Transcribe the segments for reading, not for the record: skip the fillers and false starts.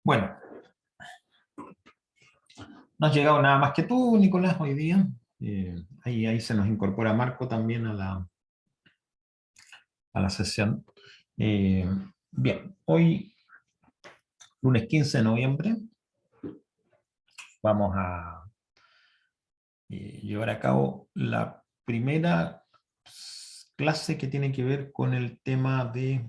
Bueno, no has llegado nada más que tú, Nicolás, hoy día. Ahí se nos incorpora Marco también a la sesión. Eh, Bien, hoy, lunes 15 de noviembre, vamos a llevar a cabo la primera clase que tiene que ver con el tema de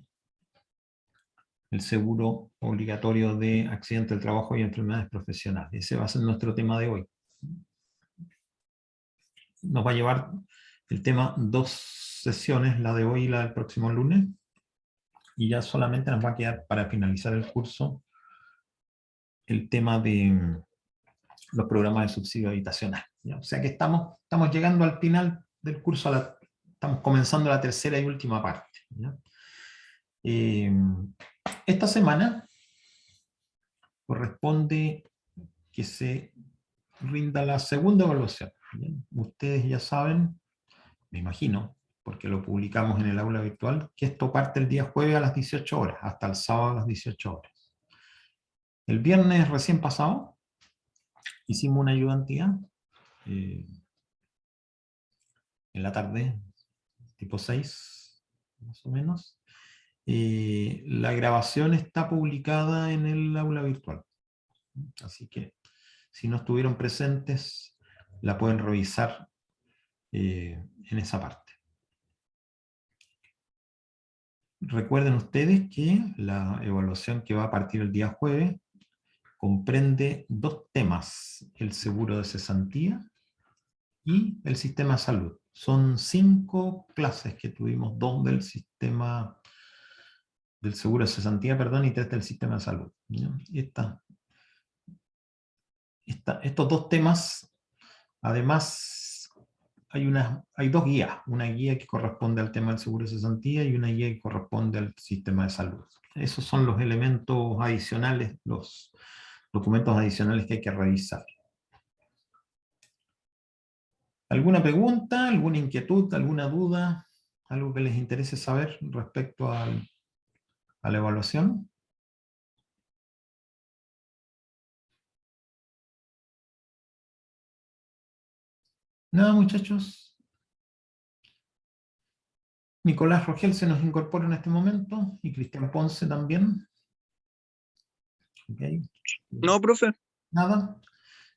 el seguro obligatorio de accidente del trabajo y enfermedades profesionales. Ese va a ser nuestro tema de hoy. Nos va a llevar el tema 2 sesiones, la de hoy y la del próximo lunes, y ya solamente nos va a quedar para finalizar el curso el tema de los programas de subsidio habitacional. ¿Ya? O sea que estamos llegando al final del curso, estamos comenzando la tercera y última parte. ¿Ya? Esta semana corresponde que se rinda la segunda evaluación. ¿Ya? Ustedes ya saben, me imagino, porque lo publicamos en el aula virtual, que esto parte el día jueves a las 18 horas, hasta el sábado a las 18 horas. El viernes recién pasado hicimos una ayudantía en la tarde, tipo 6, más o menos. La grabación está publicada en el aula virtual. Así que si no estuvieron presentes, la pueden revisar en esa parte. Recuerden ustedes que la evaluación que va a partir el día jueves comprende 2 temas: el seguro de cesantía y el sistema de salud. Son 5 clases que tuvimos, 2 del sistema del seguro de cesantía, perdón, y 3 del sistema de salud. Estos 2 temas, además, hay 2 guías, una guía que corresponde al tema del seguro de cesantía y una guía que corresponde al sistema de salud. Esos son los elementos adicionales, los documentos adicionales que hay que revisar. ¿Alguna pregunta, alguna inquietud, alguna duda, algo que les interese saber respecto a la evaluación? Nada, muchachos. Nicolás Rogel se nos incorpora en este momento y Cristian Ponce también. Okay. No, profe, Nada.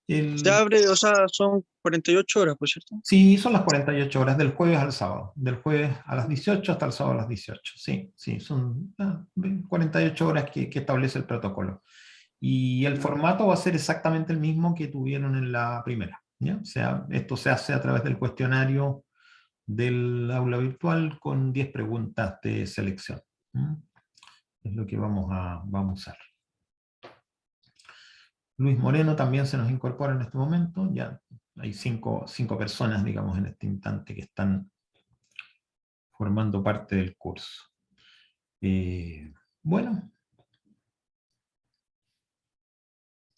se abre, o sea, son 48 horas, ¿por cierto? Sí, son las 48 horas, del jueves al sábado. Del jueves a las 18 hasta el sábado a las 18. Sí, sí, son 48 horas que establece el protocolo. Y el formato va a ser exactamente el mismo que tuvieron en la primera. ¿Ya? O sea, esto se hace a través del cuestionario del aula virtual con 10 preguntas de selección. Es lo que vamos a usar. Luis Moreno también se nos incorpora en este momento. Ya hay 5 personas, digamos, en este instante que están formando parte del curso. Bueno,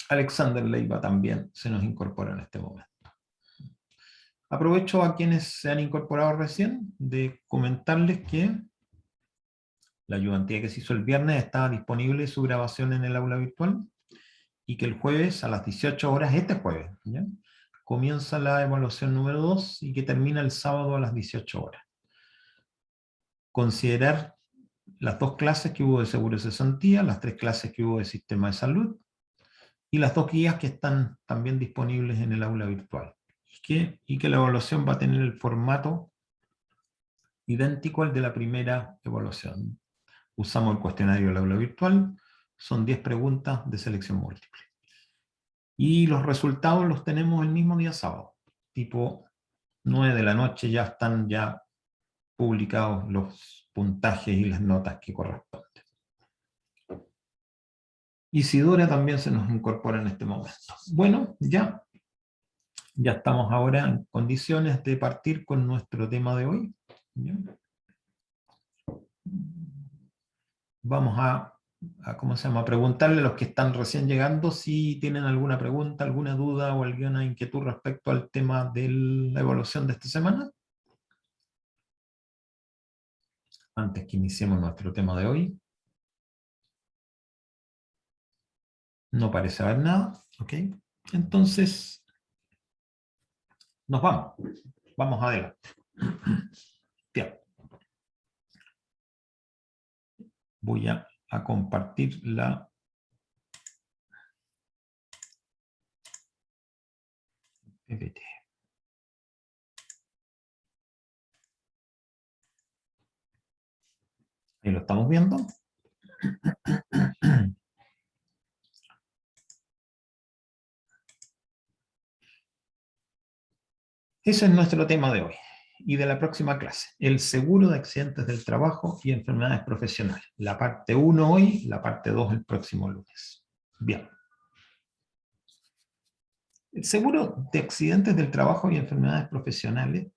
Alexander Leiva también se nos incorpora en este momento. Aprovecho a quienes se han incorporado recién de comentarles que la ayudantía que se hizo el viernes está disponible su grabación en el aula virtual y que el jueves a las 18 horas, este jueves, ¿ya? Comienza la evaluación número 2 y que termina el sábado a las 18 horas. Considerar las 2 clases que hubo de seguro de cesantía, las 3 clases que hubo de sistema de salud y las 2 guías que están también disponibles en el aula virtual. Y que la evaluación va a tener el formato idéntico al de la primera evaluación. Usamos el cuestionario del aula virtual, son 10 preguntas de selección múltiple. Y los resultados los tenemos el mismo día sábado, tipo 9 de la noche ya están ya publicados los puntajes y las notas que corresponden. Isidora también se nos incorpora en este momento. Bueno, ya estamos ahora en condiciones de partir con nuestro tema de hoy. ¿Ya? Vamos a ¿cómo se llama? Preguntarle a los que están recién llegando si tienen alguna pregunta, alguna duda o alguna inquietud respecto al tema de la evaluación de esta semana. Antes que iniciemos nuestro tema de hoy. No parece haber nada. ¿Ok? Entonces, nos vamos. Vamos adelante. Bien. Voy a compartir la PPT. Ahí lo estamos viendo. Ese es nuestro tema de hoy y de la próxima clase. El seguro de accidentes del trabajo y enfermedades profesionales. La parte 1 hoy, la parte 2 el próximo lunes. Bien. El seguro de accidentes del trabajo y enfermedades profesionales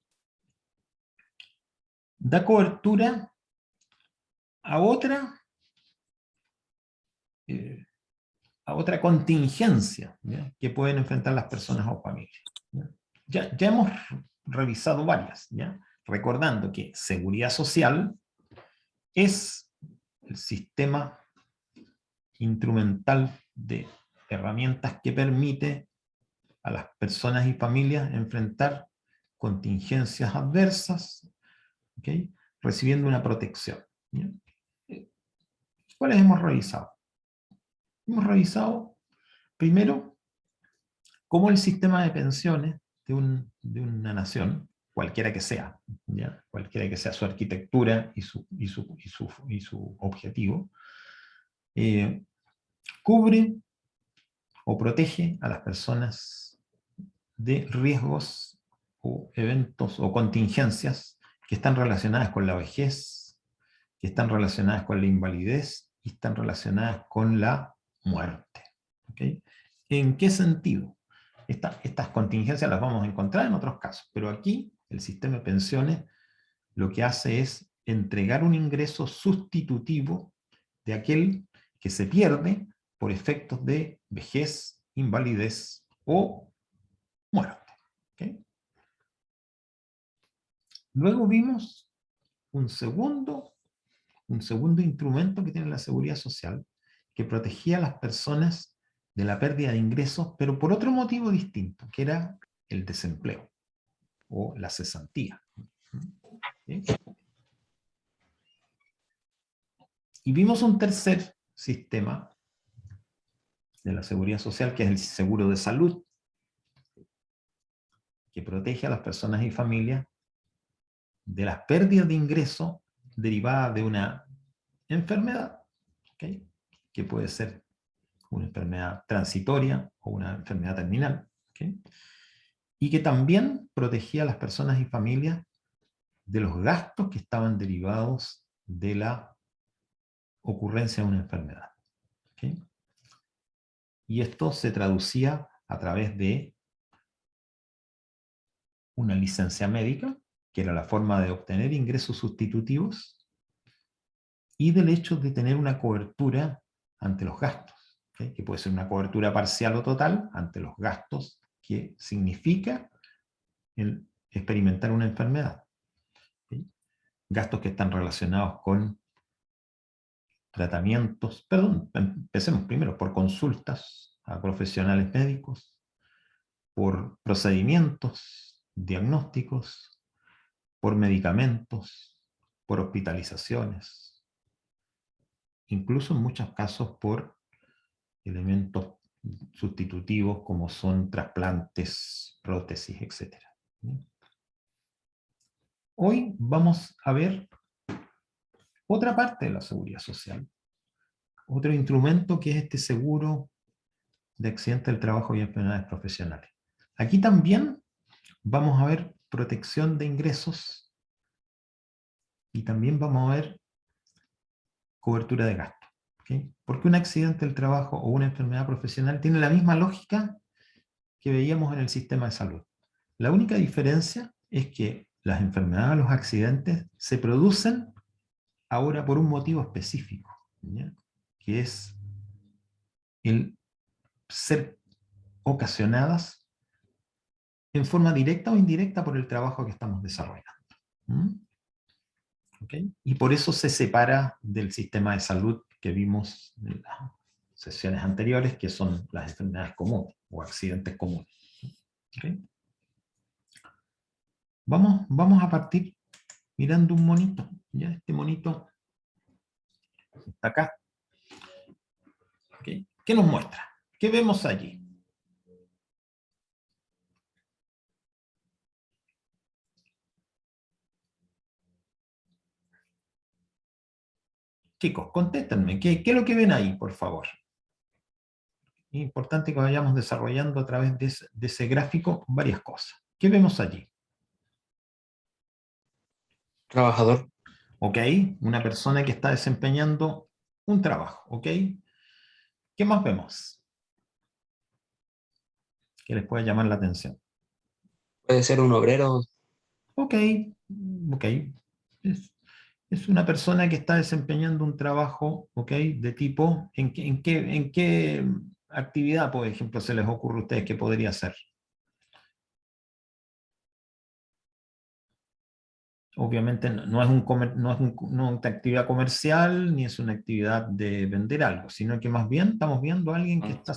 da cobertura a otra contingencia, ¿ya?, que pueden enfrentar las personas o familias. Ya hemos revisado varias, ¿ya? Recordando que seguridad social es el sistema instrumental de herramientas que permite a las personas y familias enfrentar contingencias adversas, ¿okay?, recibiendo una protección, ¿ya? ¿Cuáles hemos revisado? Hemos revisado, primero, cómo el sistema de pensiones de una nación, cualquiera que sea, ¿ya?, cualquiera que sea su arquitectura y su objetivo, cubre o protege a las personas de riesgos o eventos o contingencias que están relacionadas con la vejez, que están relacionadas con la invalidez y están relacionadas con la muerte. ¿Okay? ¿En qué sentido? Estas contingencias las vamos a encontrar en otros casos, pero aquí el sistema de pensiones lo que hace es entregar un ingreso sustitutivo de aquel que se pierde por efectos de vejez, invalidez o muerte. ¿Okay? Luego vimos un segundo instrumento que tiene la seguridad social, que protegía a las personas de la pérdida de ingresos, pero por otro motivo distinto, que era el desempleo o la cesantía. ¿Sí? Y vimos un tercer sistema de la seguridad social, que es el seguro de salud, que protege a las personas y familias de las pérdidas de ingresos derivadas de una enfermedad, ¿okay?, que puede ser una enfermedad transitoria o una enfermedad terminal, ¿okay?, y que también protegía a las personas y familias de los gastos que estaban derivados de la ocurrencia de una enfermedad. ¿Okay? Y esto se traducía a través de una licencia médica, que era la forma de obtener ingresos sustitutivos, y del hecho de tener una cobertura ante los gastos, ¿okay?, que puede ser una cobertura parcial o total ante los gastos que significa el experimentar una enfermedad. ¿Okay? Gastos que están relacionados con tratamientos, empecemos primero por consultas a profesionales médicos, por procedimientos diagnósticos, por medicamentos, por hospitalizaciones, incluso en muchos casos por elementos sustitutivos como son trasplantes, prótesis, etc. Hoy vamos a ver otra parte de la seguridad social, otro instrumento que es este seguro de accidentes del trabajo y enfermedades profesionales. Aquí también vamos a ver protección de ingresos y también vamos a ver cobertura de gastos. ¿Okay? Porque un accidente del trabajo o una enfermedad profesional tiene la misma lógica que veíamos en el sistema de salud. La única diferencia es que las enfermedades o los accidentes se producen ahora por un motivo específico, ¿ya?, que es el ser ocasionadas en forma directa o indirecta por el trabajo que estamos desarrollando. ¿Okay? Y por eso se separa del sistema de salud que vimos sesiones anteriores, que son las enfermedades comunes o accidentes comunes. ¿Okay? Vamos a partir mirando un monito. ¿Ya? Este monito está acá. ¿Okay? ¿Qué nos muestra? ¿Qué vemos allí? Chicos, contéstenme. ¿Qué es lo que ven ahí, por favor? Es importante que vayamos desarrollando a través de ese gráfico varias cosas. ¿Qué vemos allí? Trabajador. ¿Ok? Una persona que está desempeñando un trabajo. ¿Ok? ¿Qué más vemos? Que les puede llamar la atención. Puede ser un obrero. Ok, ok. Es una persona que está desempeñando un trabajo, ok, de tipo, ¿en qué actividad, por ejemplo, se les ocurre a ustedes que podría ser? Obviamente no es una actividad comercial, ni es una actividad de vender algo, sino que más bien estamos viendo a alguien que está...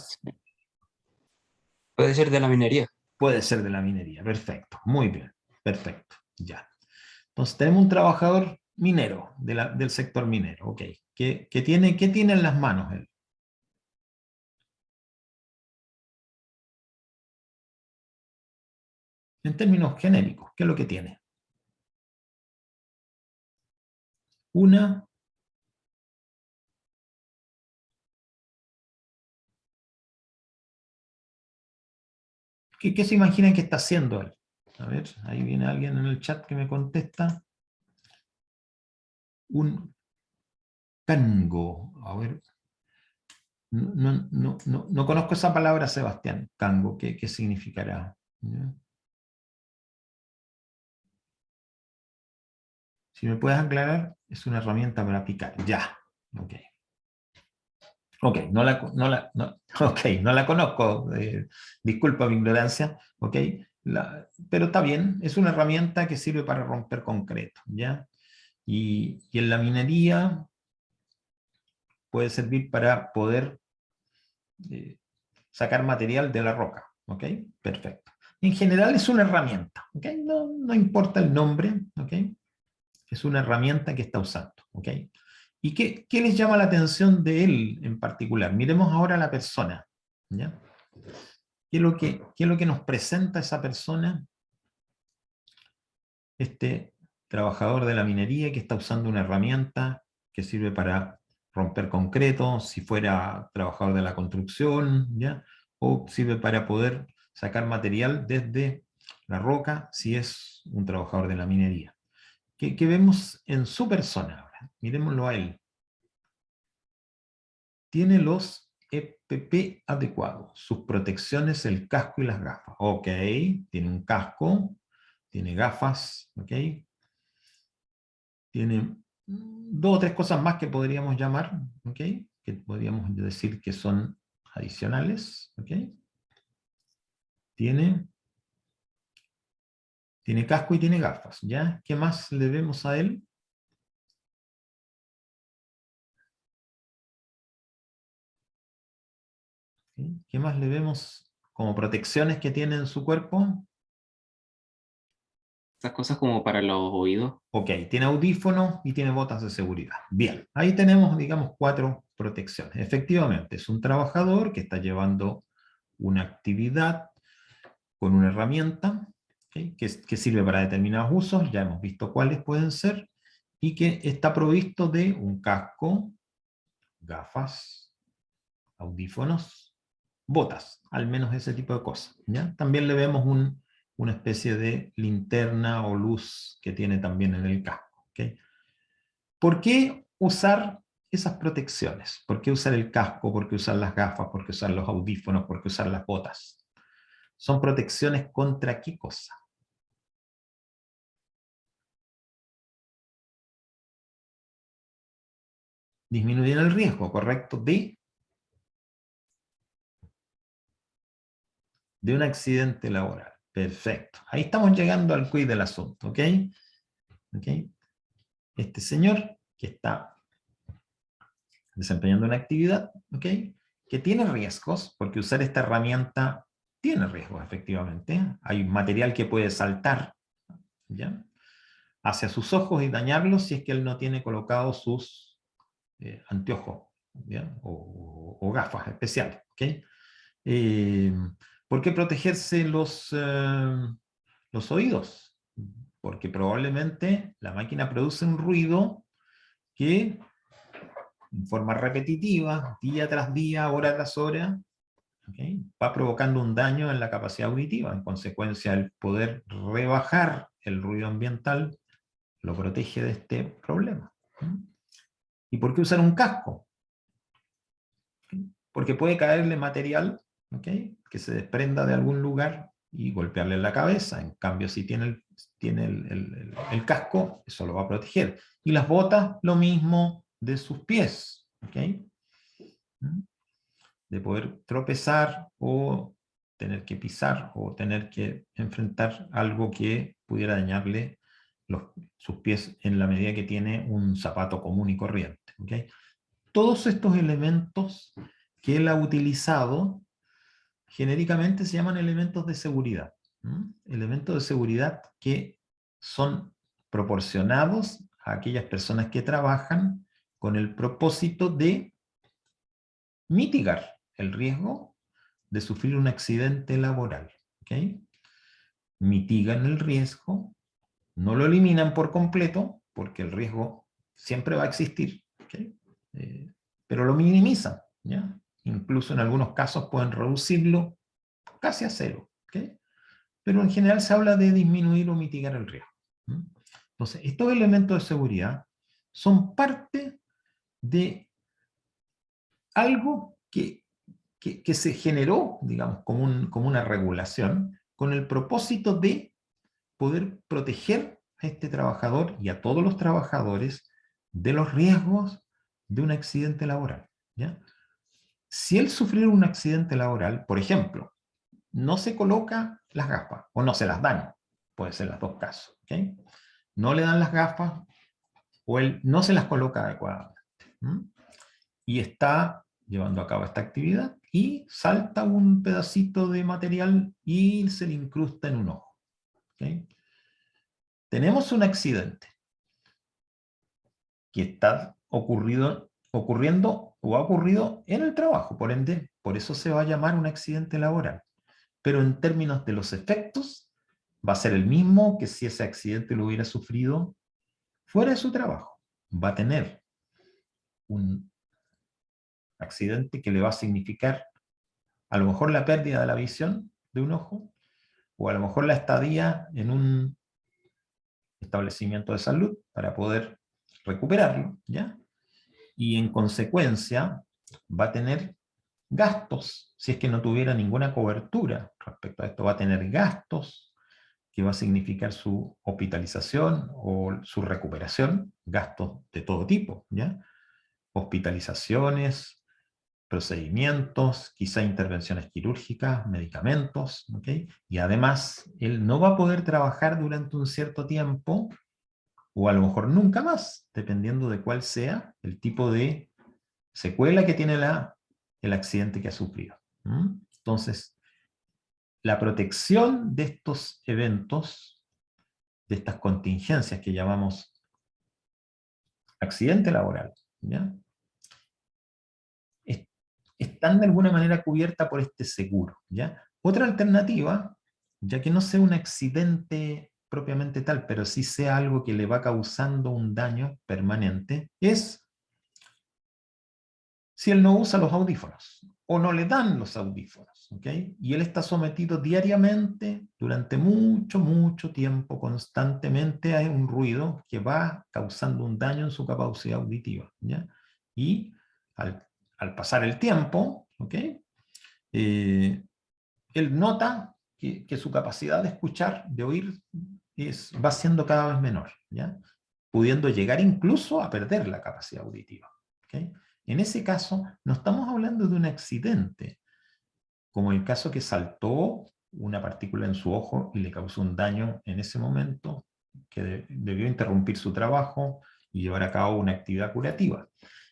Puede ser de la minería. Puede ser de la minería, perfecto, muy bien, perfecto, ya. Entonces tenemos un trabajador minero, del sector minero, ok. ¿Qué tiene en las manos él? En términos genéricos, ¿qué es lo que tiene? Una... ¿Qué se imaginan que está haciendo él? A ver, ahí viene alguien en el chat que me contesta. Un cango. A ver. No conozco esa palabra, Sebastián. Cango. ¿Qué significará? ¿Ya? Si me puedes aclarar, es una herramienta para picar. Ya. Ok. Ok, no la conozco. Disculpa mi ignorancia. Ok. Pero está bien. Es una herramienta que sirve para romper concreto. ¿Ya? Y en la minería puede servir para poder sacar material de la roca. ¿Ok? Perfecto. En general es una herramienta. ¿Ok? No importa el nombre. ¿Ok? Es una herramienta que está usando. ¿Ok? ¿Y qué les llama la atención de él en particular? Miremos ahora a la persona. ¿Ya? ¿Qué es lo que nos presenta esa persona? Este trabajador de la minería que está usando una herramienta que sirve para romper concreto, si fuera trabajador de la construcción, ¿ya? O sirve para poder sacar material desde la roca, si es un trabajador de la minería. ¿Qué vemos en su persona ahora? Miremoslo a él. Tiene los EPP adecuados, sus protecciones, el casco y las gafas. Ok, tiene un casco, tiene gafas, ok. Tiene dos o tres cosas más que podríamos llamar, ¿ok? Que podríamos decir que son adicionales, ¿ok? Tiene casco y tiene gafas, ¿ya? ¿Qué más le vemos a él? ¿Sí? ¿Qué más le vemos como protecciones que tiene en su cuerpo? Esas cosas como para los oídos. Ok, tiene audífonos y tiene botas de seguridad. Bien, ahí tenemos, digamos, 4 protecciones. Efectivamente, es un trabajador que está llevando una actividad con una herramienta, ¿okay? que sirve para determinados usos, ya hemos visto cuáles pueden ser, y que está provisto de un casco, gafas, audífonos, botas, al menos ese tipo de cosas. ¿Ya? También le vemos una especie de linterna o luz que tiene también en el casco. ¿Okay? ¿Por qué usar esas protecciones? ¿Por qué usar el casco? ¿Por qué usar las gafas? ¿Por qué usar los audífonos? ¿Por qué usar las botas? Son protecciones contra qué cosa. Disminuir el riesgo, ¿correcto? De un accidente laboral. Perfecto. Ahí estamos llegando al quiz del asunto, ¿ok? ¿Ok? Este señor que está desempeñando una actividad, ¿ok? que tiene riesgos, porque usar esta herramienta tiene riesgos, efectivamente. Hay material que puede saltar, ¿ya?, hacia sus ojos y dañarlos si es que él no tiene colocados sus anteojos, ¿ya?, o gafas especiales. ¿Okay? ¿Por qué protegerse los oídos? Porque probablemente la máquina produce un ruido que, en forma repetitiva, día tras día, hora tras hora, ¿okay?, va provocando un daño en la capacidad auditiva. En consecuencia, el poder rebajar el ruido ambiental lo protege de este problema. ¿Y por qué usar un casco? Porque puede caerle material, ¿okay?, que se desprenda de algún lugar y golpearle en la cabeza. En cambio, si tiene el casco, eso lo va a proteger. Y las botas, lo mismo de sus pies, ¿okay?, de poder tropezar o tener que pisar o tener que enfrentar algo que pudiera dañarle sus pies en la medida que tiene un zapato común y corriente. ¿Okay? Todos estos elementos que él ha utilizado genéricamente se llaman elementos de seguridad. Elementos de seguridad que son proporcionados a aquellas personas que trabajan con el propósito de mitigar el riesgo de sufrir un accidente laboral. ¿Okay? Mitigan el riesgo, no lo eliminan por completo, porque el riesgo siempre va a existir, ¿okay?, pero lo minimizan, ¿ya? Incluso en algunos casos pueden reducirlo casi a cero, ¿okay?, pero en general se habla de disminuir o mitigar el riesgo. Entonces, estos elementos de seguridad son parte de algo que se generó, digamos, como una regulación, con el propósito de poder proteger a este trabajador y a todos los trabajadores de los riesgos de un accidente laboral, ¿ya? Si él sufriera un accidente laboral, por ejemplo, no se coloca las gafas, o no se las dan, puede ser los dos casos, ¿okay?, no le dan las gafas, o él no se las coloca adecuadamente, y está llevando a cabo esta actividad, y salta un pedacito de material y se le incrusta en un ojo. ¿Okay? Tenemos un accidente que está ocurriendo o ha ocurrido en el trabajo, por ende, por eso se va a llamar un accidente laboral. Pero en términos de los efectos, va a ser el mismo que si ese accidente lo hubiera sufrido fuera de su trabajo. Va a tener un accidente que le va a significar a lo mejor la pérdida de la visión de un ojo, o a lo mejor la estadía en un establecimiento de salud para poder recuperarlo, ¿ya? Y en consecuencia va a tener gastos, si es que no tuviera ninguna cobertura respecto a esto, va a tener gastos que va a significar su hospitalización o su recuperación, gastos de todo tipo, ¿ya? Hospitalizaciones, procedimientos, quizá intervenciones quirúrgicas, medicamentos, ¿ok? Y además, él no va a poder trabajar durante un cierto tiempo, o a lo mejor nunca más, dependiendo de cuál sea el tipo de secuela que tiene el accidente que ha sufrido. Entonces, la protección de estos eventos, de estas contingencias que llamamos accidente laboral, ¿ya?, están de alguna manera cubiertas por este seguro, ¿ya? Otra alternativa, ya que no sea un accidente propiamente tal, pero sí sea algo que le va causando un daño permanente, es si él no usa los audífonos, o no le dan los audífonos, ¿ok? Y él está sometido diariamente, durante mucho, mucho tiempo, constantemente, a un ruido que va causando un daño en su capacidad auditiva, ¿ya? Y al pasar el tiempo, ¿ok?, él nota que su capacidad de escuchar, de oír, va siendo cada vez menor, ¿ya?, pudiendo llegar incluso a perder la capacidad auditiva. ¿Okay? En ese caso, no estamos hablando de un accidente, como el caso que saltó una partícula en su ojo y le causó un daño en ese momento, que debió interrumpir su trabajo y llevar a cabo una actividad curativa.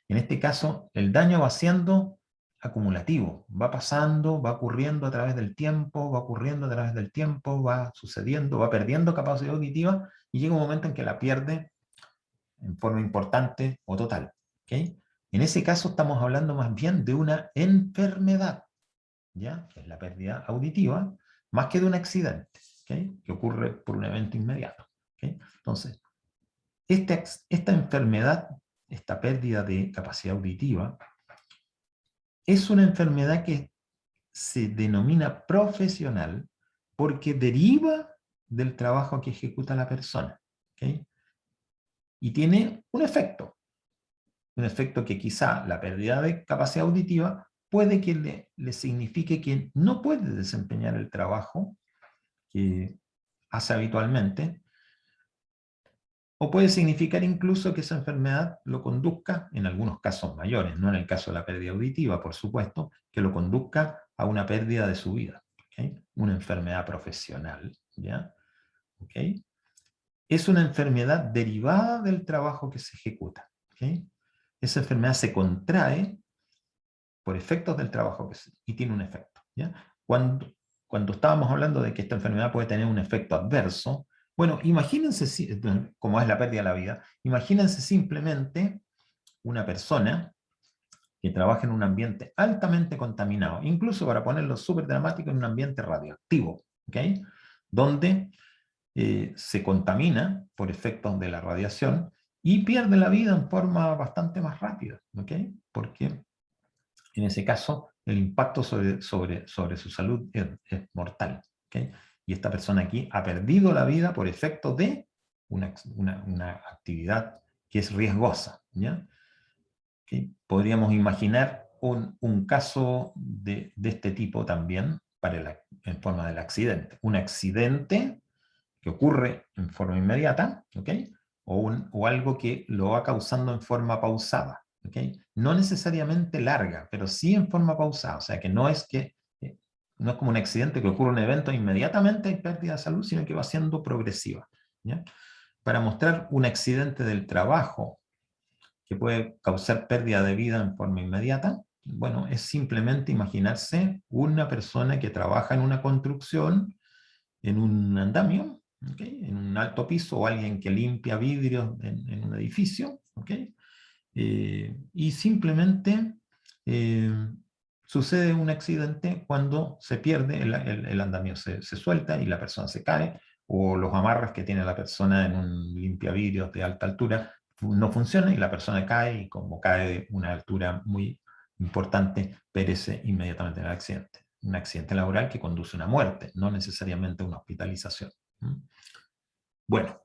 En este caso, el daño va siendo acumulativo, va pasando, va ocurriendo a través del tiempo, va ocurriendo a través del tiempo, va sucediendo, va perdiendo capacidad auditiva y llega un momento en que la pierde en forma importante o total. ¿Okay? En ese caso estamos hablando más bien de una enfermedad, ¿ya? Que es la pérdida auditiva, más que de un accidente, ¿okay? Que ocurre por un evento inmediato. ¿Okay? Entonces, esta enfermedad, esta pérdida de capacidad auditiva, es una enfermedad que se denomina profesional porque deriva del trabajo que ejecuta la persona. ¿Okay? Y tiene un efecto que quizá la pérdida de capacidad auditiva puede que le signifique que no puede desempeñar el trabajo que hace habitualmente, o puede significar incluso que esa enfermedad lo conduzca, en algunos casos mayores, no en el caso de la pérdida auditiva, por supuesto, que lo conduzca a una pérdida de su vida, ¿okay? Una enfermedad profesional, ¿ya? ¿Okay? Es una enfermedad derivada del trabajo que se ejecuta, ¿okay? Esa enfermedad se contrae por efectos del trabajo y tiene un efecto, ¿ya? Cuando estábamos hablando de que esta enfermedad puede tener un efecto adverso, bueno, imagínense, como es la pérdida de la vida, imagínense simplemente una persona que trabaja en un ambiente altamente contaminado, incluso para ponerlo súper dramático, en un ambiente radioactivo, ¿okay? Donde se contamina por efectos de la radiación y pierde la vida en forma bastante más rápida, ¿okay? Porque en ese caso el impacto sobre su salud es mortal, ¿okay? Y esta persona aquí ha perdido la vida por efecto de una actividad que es riesgosa, ¿ya? ¿Okay? Podríamos imaginar un caso de este tipo también en forma del accidente. Un accidente que ocurre en forma inmediata, ¿okay? O algo que lo va causando en forma pausada, ¿okay? No necesariamente larga, pero sí en forma pausada, o sea que no es como un accidente que ocurre un evento e inmediatamente hay pérdida de salud, sino que va siendo progresiva, ¿ya? Para mostrar un accidente del trabajo que puede causar pérdida de vida en forma inmediata, bueno, es simplemente imaginarse una persona que trabaja en una construcción, en un andamio, ¿okay? En un alto piso, o alguien que limpia vidrios en un edificio, ¿okay? Y simplemente sucede un accidente cuando se pierde, el andamio se suelta y la persona se cae, o los amarres que tiene la persona en un limpiavidrios de alta altura no funcionan y la persona cae, y como cae de una altura muy importante, perece inmediatamente en el accidente. Un accidente laboral que conduce a una muerte, no necesariamente a una hospitalización. Bueno,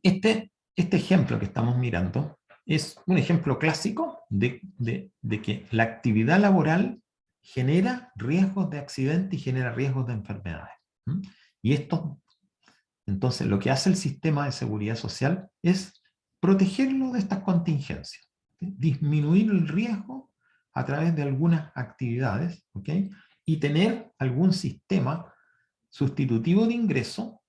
este ejemplo que estamos mirando es un ejemplo clásico de que la actividad laboral genera riesgos de accidente y genera riesgos de enfermedades. Y esto, entonces, lo que hace el sistema de seguridad social es protegerlo de estas contingencias, ¿sí? Disminuir el riesgo a través de algunas actividades, ¿okay? Y tener algún sistema sustitutivo de ingreso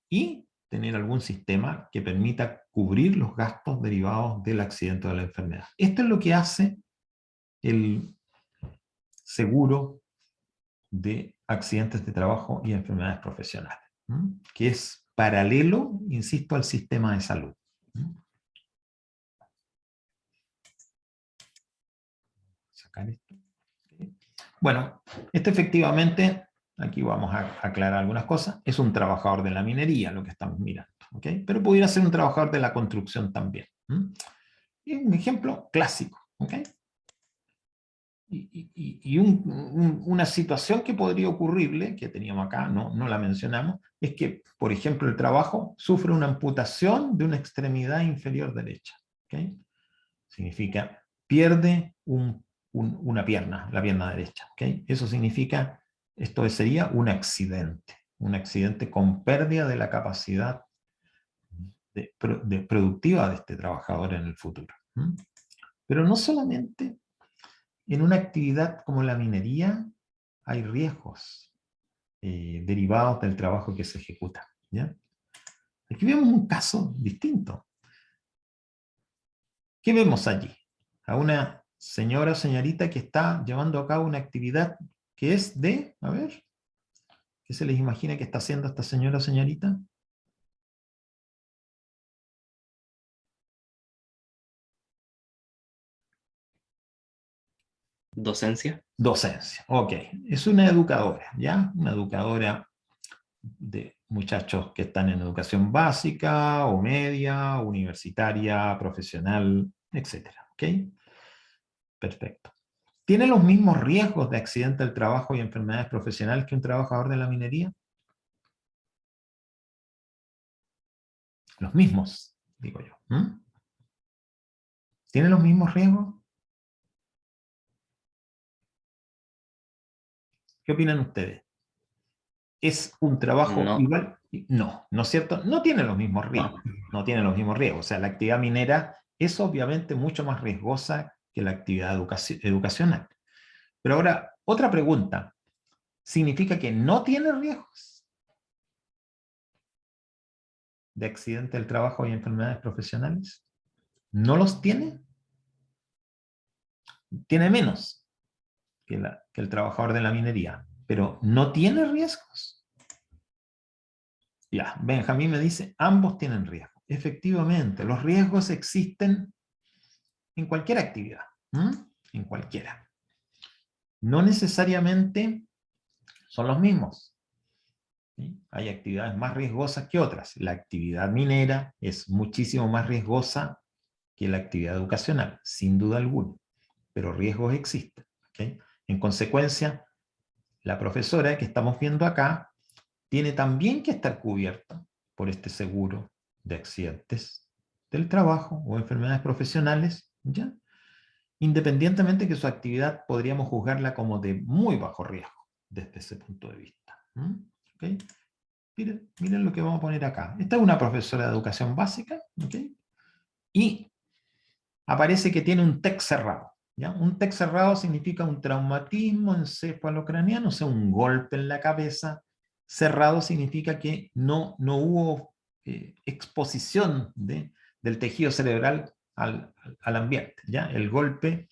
y tener algún sistema que permita cubrir los gastos derivados del accidente o de la enfermedad. Esto es lo que hace el seguro de accidentes de trabajo y enfermedades profesionales, que es paralelo, insisto, al sistema de salud. Sacar esto. Bueno, esto efectivamente, aquí vamos a aclarar algunas cosas, es un trabajador de la minería lo que estamos mirando, ¿okay? Pero pudiera ser un trabajador de la construcción también. Es un ejemplo clásico, ¿okay? Y una situación que podría ocurrirle, que teníamos acá, no la mencionamos, es que, por ejemplo, el trabajo sufre una amputación de una extremidad inferior derecha, ¿okay? Significa, pierde una pierna, la pierna derecha, ¿okay? Eso significa, esto sería un accidente con pérdida de la capacidad productiva de este trabajador en el futuro. Pero no solamente en una actividad como la minería hay riesgos derivados del trabajo que se ejecuta, ¿ya? Aquí vemos un caso distinto. ¿Qué vemos allí? A una señora o señorita que está llevando a cabo una actividad que es de, a ver, ¿qué se les imagina que está haciendo esta señora o señorita? Docencia. Docencia, ok. Es una educadora, ¿ya? Una educadora de muchachos que están en educación básica o media, universitaria, profesional, etcétera, ¿ok? Perfecto. ¿Tiene los mismos riesgos de accidente del trabajo y enfermedades profesionales que un trabajador de la minería? Los mismos, digo yo. ¿Mm? ¿Tiene los mismos riesgos? ¿Qué opinan ustedes? ¿Es un trabajo No. igual? No, ¿no es cierto? No tiene los mismos riesgos. No tiene los mismos riesgos. O sea, la actividad minera es obviamente mucho más riesgosa que la actividad educacional. Pero ahora, otra pregunta. ¿Significa que no tiene riesgos de accidente del trabajo y enfermedades profesionales? ¿No los tiene? Tiene menos que el trabajador de la minería, pero no tiene riesgos. Ya, Benjamín me dice, ambos tienen riesgo. Efectivamente, los riesgos existen en cualquier actividad, en cualquiera. No necesariamente son los mismos. ¿Sí? Hay actividades más riesgosas que otras. La actividad minera es muchísimo más riesgosa que la actividad educacional, sin duda alguna, pero riesgos existen. ¿Okay? En consecuencia, la profesora que estamos viendo acá tiene también que estar cubierta por este seguro de accidentes del trabajo o enfermedades profesionales, ¿ya? Independientemente que su actividad podríamos juzgarla como de muy bajo riesgo desde ese punto de vista. ¿Okay? Miren lo que vamos a poner acá. Esta es una profesora de educación básica, ¿okay? Y aparece que tiene un TEC cerrado. ¿Ya? Un TEC cerrado significa un traumatismo encefalocraniano, o sea, un golpe en la cabeza. Cerrado significa que no hubo exposición del tejido cerebral al ambiente. ¿Ya? El golpe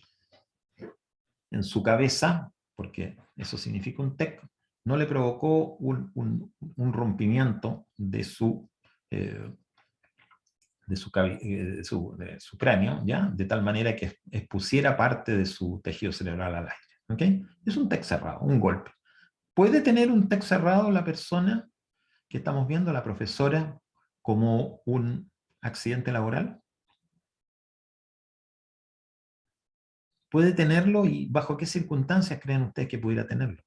en su cabeza, porque eso significa un TEC, no le provocó un rompimiento de su cráneo, ¿ya? De tal manera que expusiera parte de su tejido cerebral al aire. ¿Okay? Es un TEC cerrado, un golpe. ¿Puede tener un TEC cerrado la persona que estamos viendo, la profesora, como un accidente laboral? ¿Puede tenerlo y bajo qué circunstancias creen ustedes que pudiera tenerlo?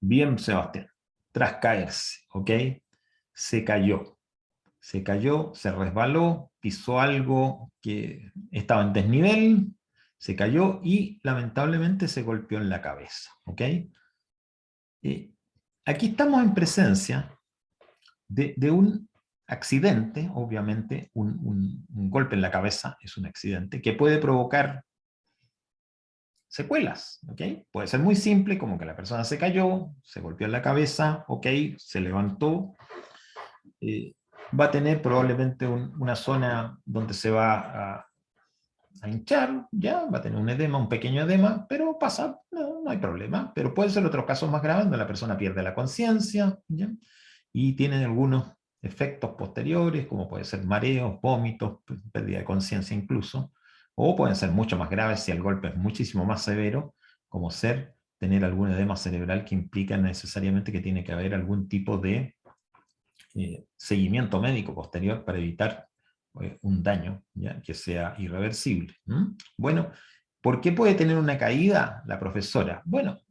Bien, Sebastián. Tras caerse, ¿ok? Se cayó. Se cayó, se resbaló, pisó algo que estaba en desnivel, se cayó y lamentablemente se golpeó en la cabeza. ¿Ok? Aquí estamos en presencia de un accidente, obviamente, un golpe en la cabeza es un accidente, que puede provocar secuelas. ¿Ok? Puede ser muy simple, como que la persona se cayó, se golpeó en la cabeza, ok, se levantó, va a tener probablemente una zona donde se va a hinchar, ya, va a tener un edema, un pequeño edema, pero pasa, no hay problema. Pero pueden ser otros casos más graves donde la persona pierde la conciencia, ¿ya? Y tienen algunos efectos posteriores, como puede ser mareos, vómitos, pérdida de conciencia incluso, o pueden ser mucho más graves si el golpe es muchísimo más severo, como tener algún edema cerebral que implica necesariamente que tiene que haber algún tipo de seguimiento médico posterior para evitar un daño, ¿ya? Que sea irreversible. Bueno, ¿por qué puede tener una caída la profesora? Bueno,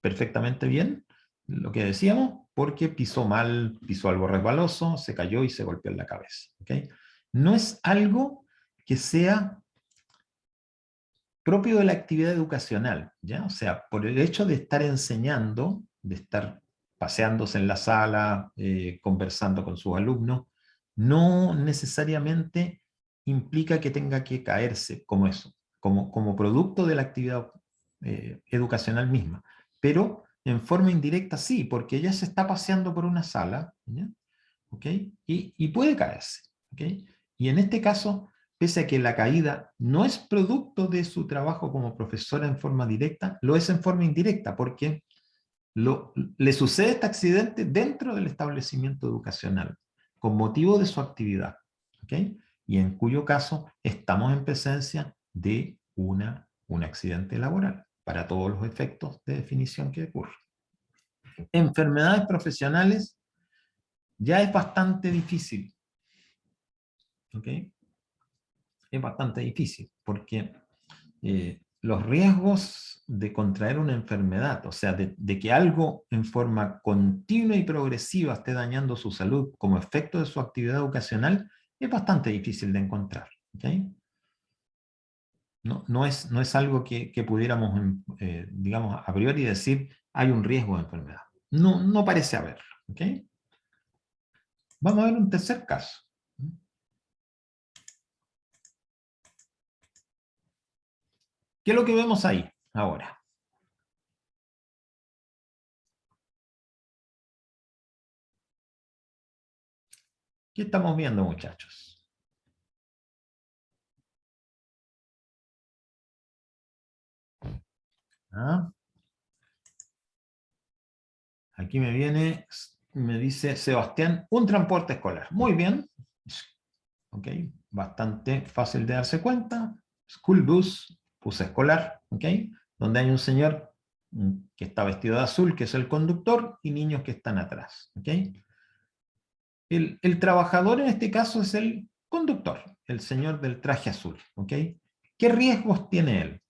perfectamente bien, lo que decíamos, porque pisó mal, pisó algo resbaloso, se cayó y se golpeó en la cabeza. ¿Okay? No es algo que sea propio de la actividad educacional, ¿ya? O sea, por el hecho de estar enseñando, de estar paseándose en la sala, conversando con sus alumnos, no necesariamente implica que tenga que caerse como eso. como producto de la actividad educacional misma. Pero en forma indirecta sí, porque ella se está paseando por una sala, ¿ya? ¿Okay? Y puede caerse. ¿Okay? Y en este caso, pese a que la caída no es producto de su trabajo como profesora en forma directa, lo es en forma indirecta, porque le sucede este accidente dentro del establecimiento educacional, con motivo de su actividad. ¿Okay? Y en cuyo caso estamos en presencia de un accidente laboral, para todos los efectos de definición que ocurre. Enfermedades profesionales ya es bastante difícil. ¿Ok? Es bastante difícil, porque los riesgos de contraer una enfermedad, o sea, de que algo en forma continua y progresiva esté dañando su salud como efecto de su actividad educacional, es bastante difícil de encontrar. ¿Okay? No es algo que pudiéramos, digamos, a priori decir, hay un riesgo de enfermedad. No parece haberlo. ¿Okay? Vamos a ver un tercer caso. ¿Qué es lo que vemos ahí ahora? ¿Qué estamos viendo, muchachos? ¿Ah? Aquí me dice Sebastián, un transporte escolar. Muy bien. Ok, bastante fácil de darse cuenta. School bus, bus escolar, ok, donde hay un señor que está vestido de azul, que es el conductor, y niños que están atrás. Ok. El trabajador en este caso es el conductor, el señor del traje azul. Ok. ¿Qué riesgos tiene él?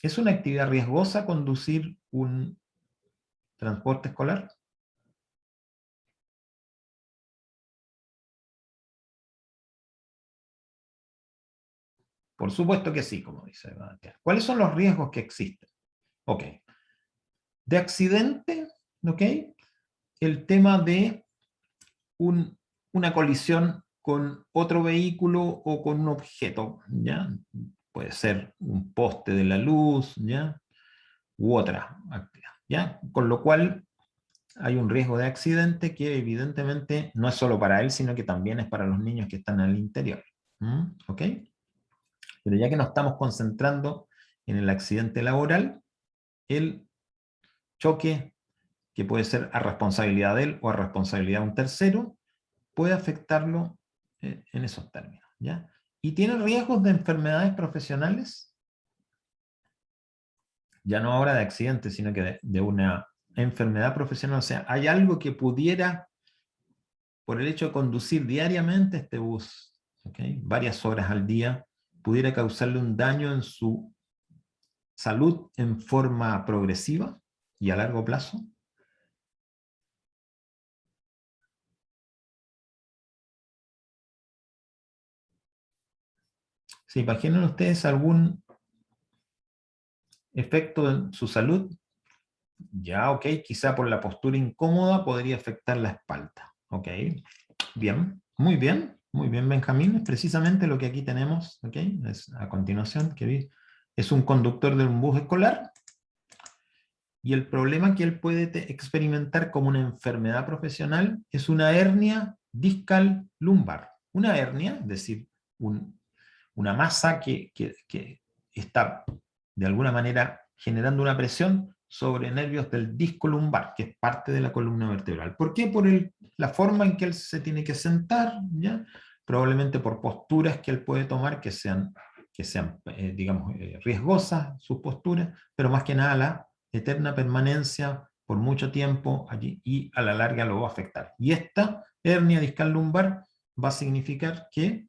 ¿Es una actividad riesgosa conducir un transporte escolar? Por supuesto que sí, como dice Sebastián. ¿Cuáles son los riesgos que existen? Ok. De accidente, ok, el tema de una colisión con otro vehículo o con un objeto, ¿ya? Puede ser un poste de la luz, ¿ya? U otra actividad, ¿ya? Con lo cual hay un riesgo de accidente que evidentemente no es solo para él, sino que también es para los niños que están al interior. ¿Ok? Pero ya que nos estamos concentrando en el accidente laboral, el choque, que puede ser a responsabilidad de él o a responsabilidad de un tercero, puede afectarlo en esos términos. ¿Ya? ¿Y tiene riesgos de enfermedades profesionales? Ya no ahora de accidentes, sino que de una enfermedad profesional. O sea, hay algo que pudiera, por el hecho de conducir diariamente este bus, ¿okay? Varias horas al día, pudiera causarle un daño en su salud en forma progresiva y a largo plazo. ¿Se imaginan ustedes algún efecto en su salud? Ya, ok, quizá por la postura incómoda podría afectar la espalda. Ok, bien, muy bien, Benjamín. Es precisamente lo que aquí tenemos, ok, es a continuación, que vi. Es un conductor de un bus escolar, y el problema que él puede experimentar como una enfermedad profesional es una hernia discal lumbar. Una hernia, es decir, una masa que está de alguna manera generando una presión sobre nervios del disco lumbar, que es parte de la columna vertebral. ¿Por qué? Por la forma en que él se tiene que sentar, ¿ya? Probablemente por posturas que él puede tomar que sean digamos, riesgosas, sus posturas, pero más que nada la eterna permanencia por mucho tiempo allí, y a la larga lo va a afectar. Y esta hernia discal lumbar va a significar que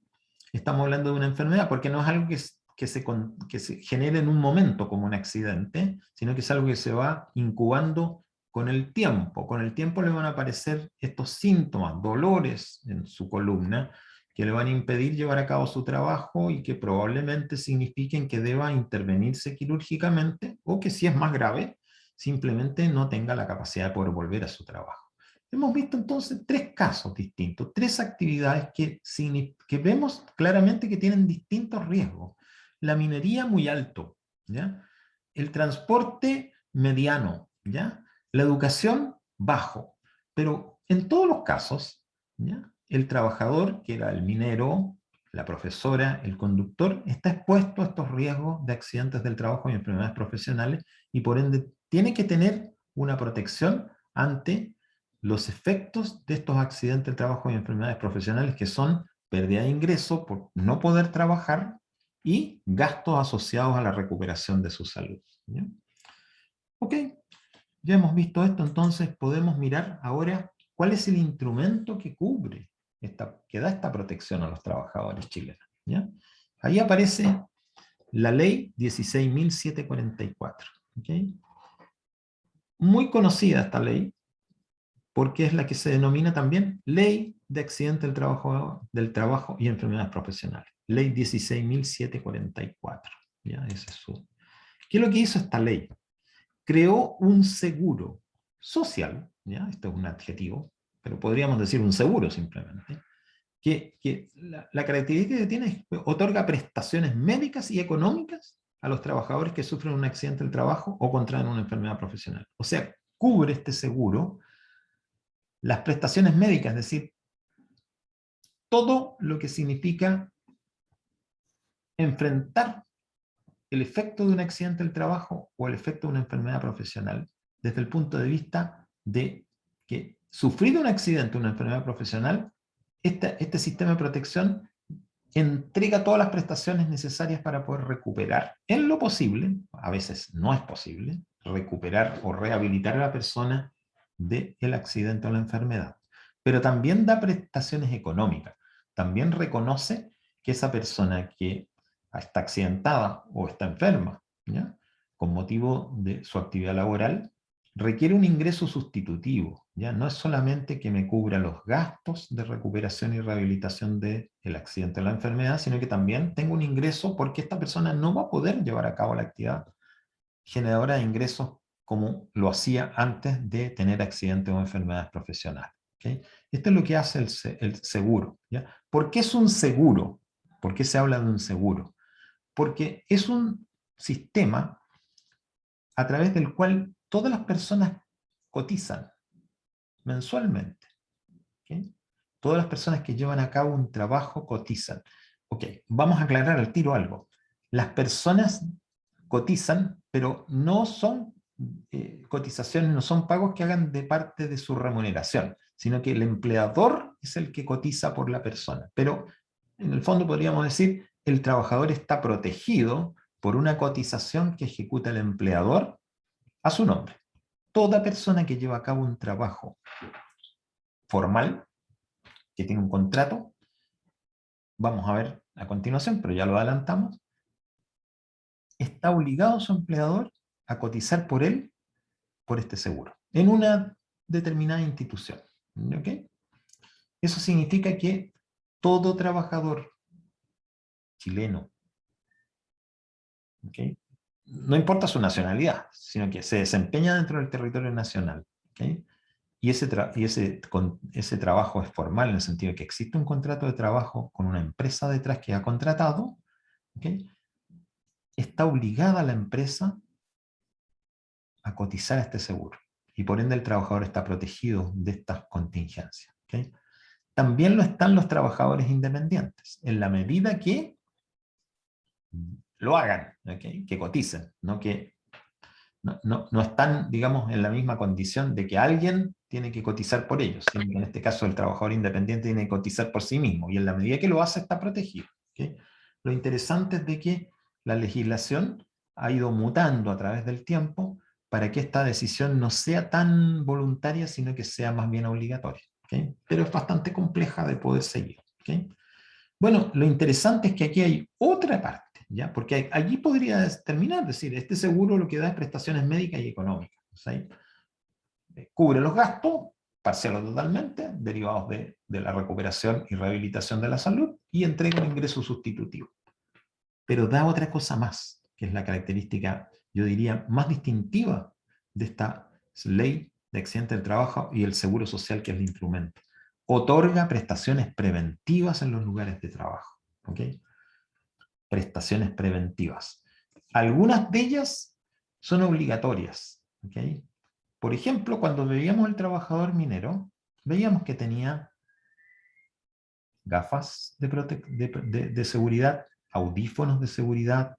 estamos hablando de una enfermedad, porque no es algo que se genere en un momento como un accidente, sino que es algo que se va incubando con el tiempo. Con el tiempo le van a aparecer estos síntomas, dolores en su columna, que le van a impedir llevar a cabo su trabajo y que probablemente signifiquen que deba intervenirse quirúrgicamente, o que si es más grave, simplemente no tenga la capacidad de poder volver a su trabajo. Hemos visto entonces tres casos distintos, tres actividades que vemos claramente que tienen distintos riesgos. La minería muy alto, ¿ya? El transporte mediano, ¿ya? La educación bajo. Pero en todos los casos, ¿ya? El trabajador, que era el minero, la profesora, el conductor, está expuesto a estos riesgos de accidentes del trabajo y enfermedades profesionales y por ende tiene que tener una protección ante los efectos de estos accidentes del trabajo y enfermedades profesionales, que son pérdida de ingreso por no poder trabajar y gastos asociados a la recuperación de su salud. ¿Ya? Ok, ya hemos visto esto, entonces podemos mirar ahora cuál es el instrumento que cubre, que da esta protección a los trabajadores chilenos. ¿Ya? Ahí aparece la ley 16.744. ¿Okay? Muy conocida esta ley, porque es la que se denomina también Ley de Accidente del Trabajo y Enfermedades Profesionales. Ley 16.744. ¿Ya? Ese es ¿Qué es lo que hizo esta ley? Creó un seguro social, ¿ya? Esto es un adjetivo, pero podríamos decir un seguro simplemente, que la característica que tiene es que otorga prestaciones médicas y económicas a los trabajadores que sufren un accidente del trabajo o contraen una enfermedad profesional. O sea, cubre este seguro las prestaciones médicas, es decir, todo lo que significa enfrentar el efecto de un accidente del trabajo o el efecto de una enfermedad profesional, desde el punto de vista de que sufrido un accidente o una enfermedad profesional, este sistema de protección entrega todas las prestaciones necesarias para poder recuperar, en lo posible, a veces no es posible, recuperar o rehabilitar a la persona del accidente o la enfermedad. Pero también da prestaciones económicas. También reconoce que esa persona que está accidentada o está enferma, ¿ya? Con motivo de su actividad laboral, requiere un ingreso sustitutivo, ¿ya? No es solamente que me cubra los gastos de recuperación y rehabilitación del accidente o la enfermedad, sino que también tengo un ingreso porque esta persona no va a poder llevar a cabo la actividad generadora de ingresos como lo hacía antes de tener accidentes o enfermedades profesionales. ¿Okay? Esto es lo que hace el seguro. ¿Ya? ¿Por qué es un seguro? ¿Por qué se habla de un seguro? Porque es un sistema a través del cual todas las personas cotizan mensualmente. ¿Okay? Todas las personas que llevan a cabo un trabajo cotizan. Ok, vamos a aclarar al tiro algo. Las personas cotizan, pero no son cotizaciones, no son pagos que hagan de parte de su remuneración, sino que el empleador es el que cotiza por la persona. Pero en el fondo podríamos decir, el trabajador está protegido por una cotización que ejecuta el empleador a su nombre. Toda persona que lleva a cabo un trabajo formal, que tiene un contrato, vamos a ver a continuación, pero ya lo adelantamos, está obligado a su empleador a cotizar por él, por este seguro, en una determinada institución. ¿Okay? Eso significa que todo trabajador chileno, ¿okay? No importa su nacionalidad, sino que se desempeña dentro del territorio nacional, ¿okay? Y ese trabajo es formal en el sentido de que existe un contrato de trabajo con una empresa detrás que ha contratado, ¿okay? Está obligada la empresa a cotizar a este seguro. Y por ende el trabajador está protegido de estas contingencias. ¿Okay? También lo están los trabajadores independientes, en la medida que lo hagan, ¿okay? Que coticen, no que no están, digamos, en la misma condición de que alguien tiene que cotizar por ellos, sino que en este caso el trabajador independiente tiene que cotizar por sí mismo, y en la medida que lo hace está protegido. ¿Okay? Lo interesante es de que la legislación ha ido mutando a través del tiempo para que esta decisión no sea tan voluntaria, sino que sea más bien obligatoria. ¿Okay? Pero es bastante compleja de poder seguir. ¿Okay? Bueno, lo interesante es que aquí hay otra parte, ¿ya? Porque allí podría terminar, decir, este seguro lo que da es prestaciones médicas y económicas. ¿Sí? Cubre los gastos, parcial o totalmente, derivados de la recuperación y rehabilitación de la salud, y entrega un ingreso sustitutivo. Pero da otra cosa más, que es la característica, yo diría, más distintiva de esta ley de accidente del trabajo y el seguro social, que es el instrumento. Otorga prestaciones preventivas en los lugares de trabajo. ¿Ok? Prestaciones preventivas. Algunas de ellas son obligatorias. ¿Ok? Por ejemplo, cuando veíamos el trabajador minero, veíamos que tenía gafas de seguridad, audífonos de seguridad,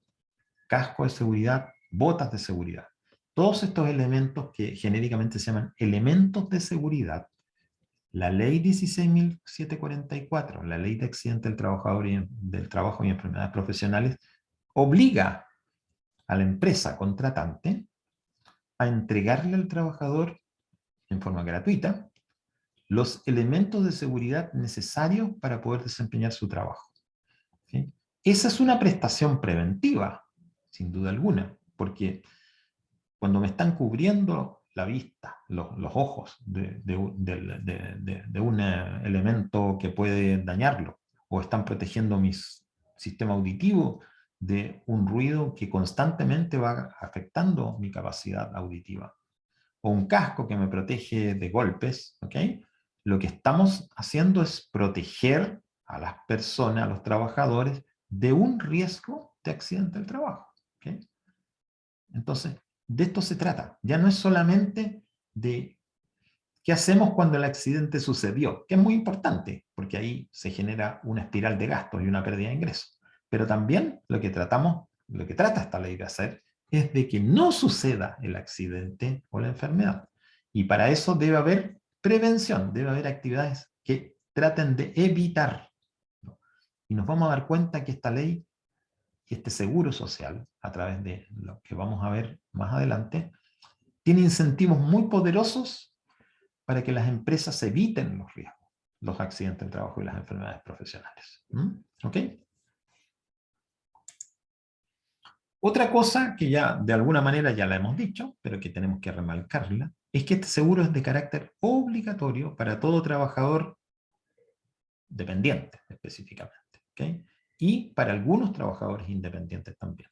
casco de seguridad, botas de seguridad. Todos estos elementos que genéricamente se llaman elementos de seguridad, la ley 16.744, la ley de accidente del trabajador y del trabajo y enfermedades profesionales, obliga a la empresa contratante a entregarle al trabajador en forma gratuita los elementos de seguridad necesarios para poder desempeñar su trabajo. ¿Sí? Esa es una prestación preventiva, sin duda alguna, porque cuando me están cubriendo la vista, los ojos de un elemento que puede dañarlo, o están protegiendo mi sistema auditivo de un ruido que constantemente va afectando mi capacidad auditiva, o un casco que me protege de golpes, ¿ok? Lo que estamos haciendo es proteger a las personas, a los trabajadores, de un riesgo de accidente del trabajo. ¿Ok? Entonces, de esto se trata. Ya no es solamente de qué hacemos cuando el accidente sucedió, que es muy importante, porque ahí se genera una espiral de gastos y una pérdida de ingresos. Pero también lo que trata esta ley de hacer, es de que no suceda el accidente o la enfermedad. Y para eso debe haber prevención, debe haber actividades que traten de evitar. Y nos vamos a dar cuenta que esta ley y este seguro social, a través de lo que vamos a ver más adelante, tiene incentivos muy poderosos para que las empresas eviten los riesgos, los accidentes del trabajo y las enfermedades profesionales. ¿Ok? Otra cosa que ya de alguna manera ya la hemos dicho, pero que tenemos que remarcarla, es que este seguro es de carácter obligatorio para todo trabajador dependiente, específicamente. ¿Ok? Y para algunos trabajadores independientes también.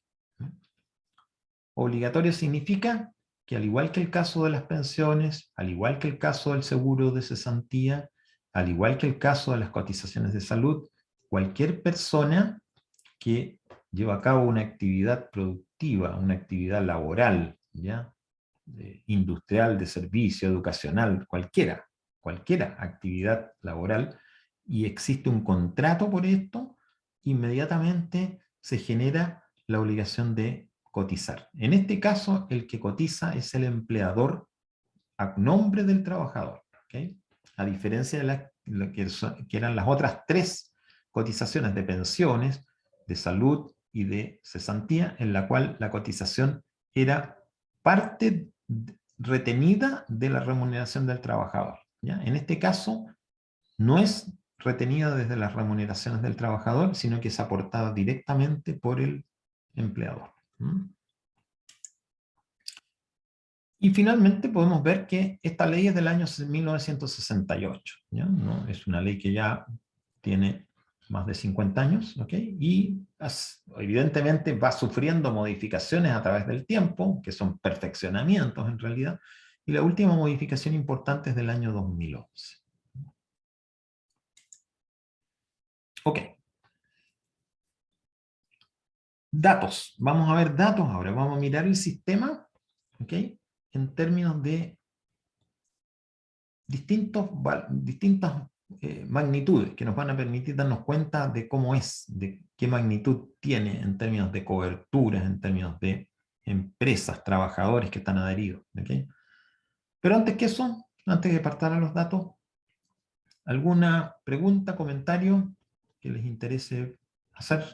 Obligatorio significa que, al igual que el caso de las pensiones, al igual que el caso del seguro de cesantía, al igual que el caso de las cotizaciones de salud, cualquier persona que lleva a cabo una actividad productiva, una actividad laboral, ¿ya? Industrial, de servicio, educacional, cualquiera actividad laboral, y existe un contrato por esto, inmediatamente se genera la obligación de cotizar. En este caso, el que cotiza es el empleador a nombre del trabajador, ¿ok? A diferencia de lo que eran las otras tres cotizaciones de pensiones, de salud y de cesantía, en la cual la cotización era parte retenida de la remuneración del trabajador, ¿ya? En este caso, no es retenida desde las remuneraciones del trabajador, sino que es aportada directamente por el empleador. Y finalmente podemos ver que esta ley es del año 1968, ¿ya? ¿No? Es una ley que ya tiene más de 50 años, ¿ok? Y evidentemente va sufriendo modificaciones a través del tiempo, que son perfeccionamientos en realidad, y la última modificación importante es del año 2011. Ok. Datos. Vamos a ver datos ahora. Vamos a mirar el sistema, ¿ok? En términos de distintas magnitudes que nos van a permitir darnos cuenta de cómo es, de qué magnitud tiene en términos de coberturas, en términos de empresas, trabajadores que están adheridos. ¿Okay? Pero antes que eso, antes de partir a los datos, ¿alguna pregunta, comentario que les interese hacer?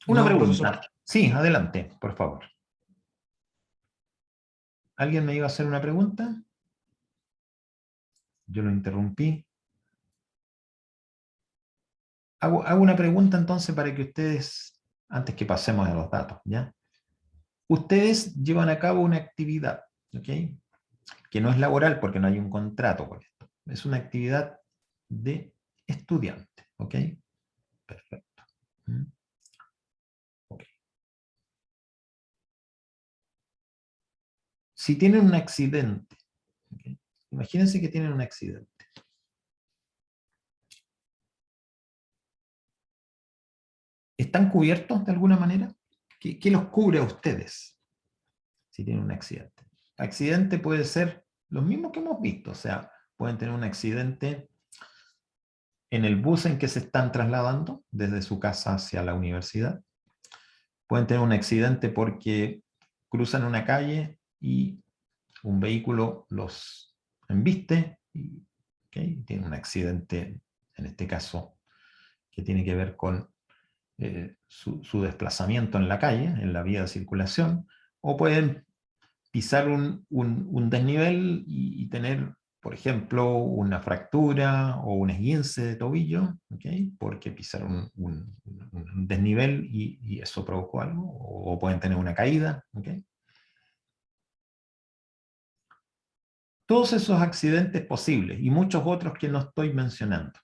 Una No, pregunta. profesor. Sí, adelante, por favor. ¿Alguien me iba a hacer una pregunta? Yo lo interrumpí. Hago una pregunta entonces para que ustedes, antes que pasemos a los datos, ¿ya? Ustedes llevan a cabo una actividad, ¿ok? que no es laboral porque no hay un contrato con esto. Es una actividad de estudiante, ¿ok? Perfecto. Ok. Si tienen un accidente, ¿ok? Imagínense que tienen un accidente. ¿Están cubiertos de alguna manera? ¿Qué los cubre a ustedes si tienen un accidente? Accidente puede ser lo mismo que hemos visto, o sea, pueden tener un accidente en el bus en que se están trasladando desde su casa hacia la universidad. Pueden tener un accidente porque cruzan una calle y un vehículo los embiste y tienen un accidente, en este caso, que tiene que ver con su desplazamiento en la calle, en la vía de circulación, o pueden pisar un desnivel y tener, por ejemplo, una fractura o un esguince de tobillo, porque pisaron un desnivel y eso provocó algo, o pueden tener una caída. Todos esos accidentes posibles y muchos otros que no estoy mencionando,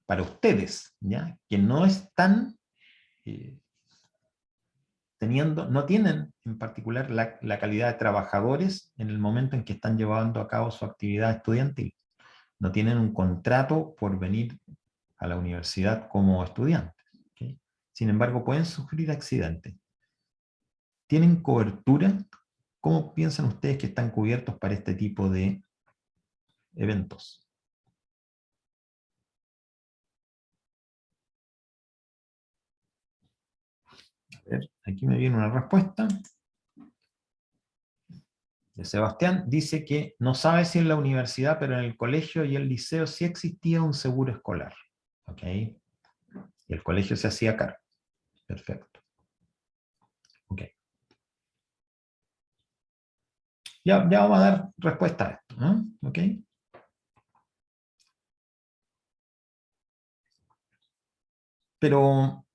para ustedes, ¿ya? Que no están no tienen en particular la calidad de trabajadores en el momento en que están llevando a cabo su actividad estudiantil. No tienen un contrato por venir a la universidad como estudiantes. ¿Okay? Sin embargo, pueden sufrir accidentes. ¿Tienen cobertura? ¿Cómo piensan ustedes que están cubiertos para este tipo de eventos? A ver, aquí me viene una respuesta de Sebastián. Dice que no sabe si en la universidad, pero en el colegio y el liceo sí existía un seguro escolar. ¿Ok? Y el colegio se hacía cargo. Perfecto. Ok. Ya vamos a dar respuesta a esto. ¿Ok? Pero,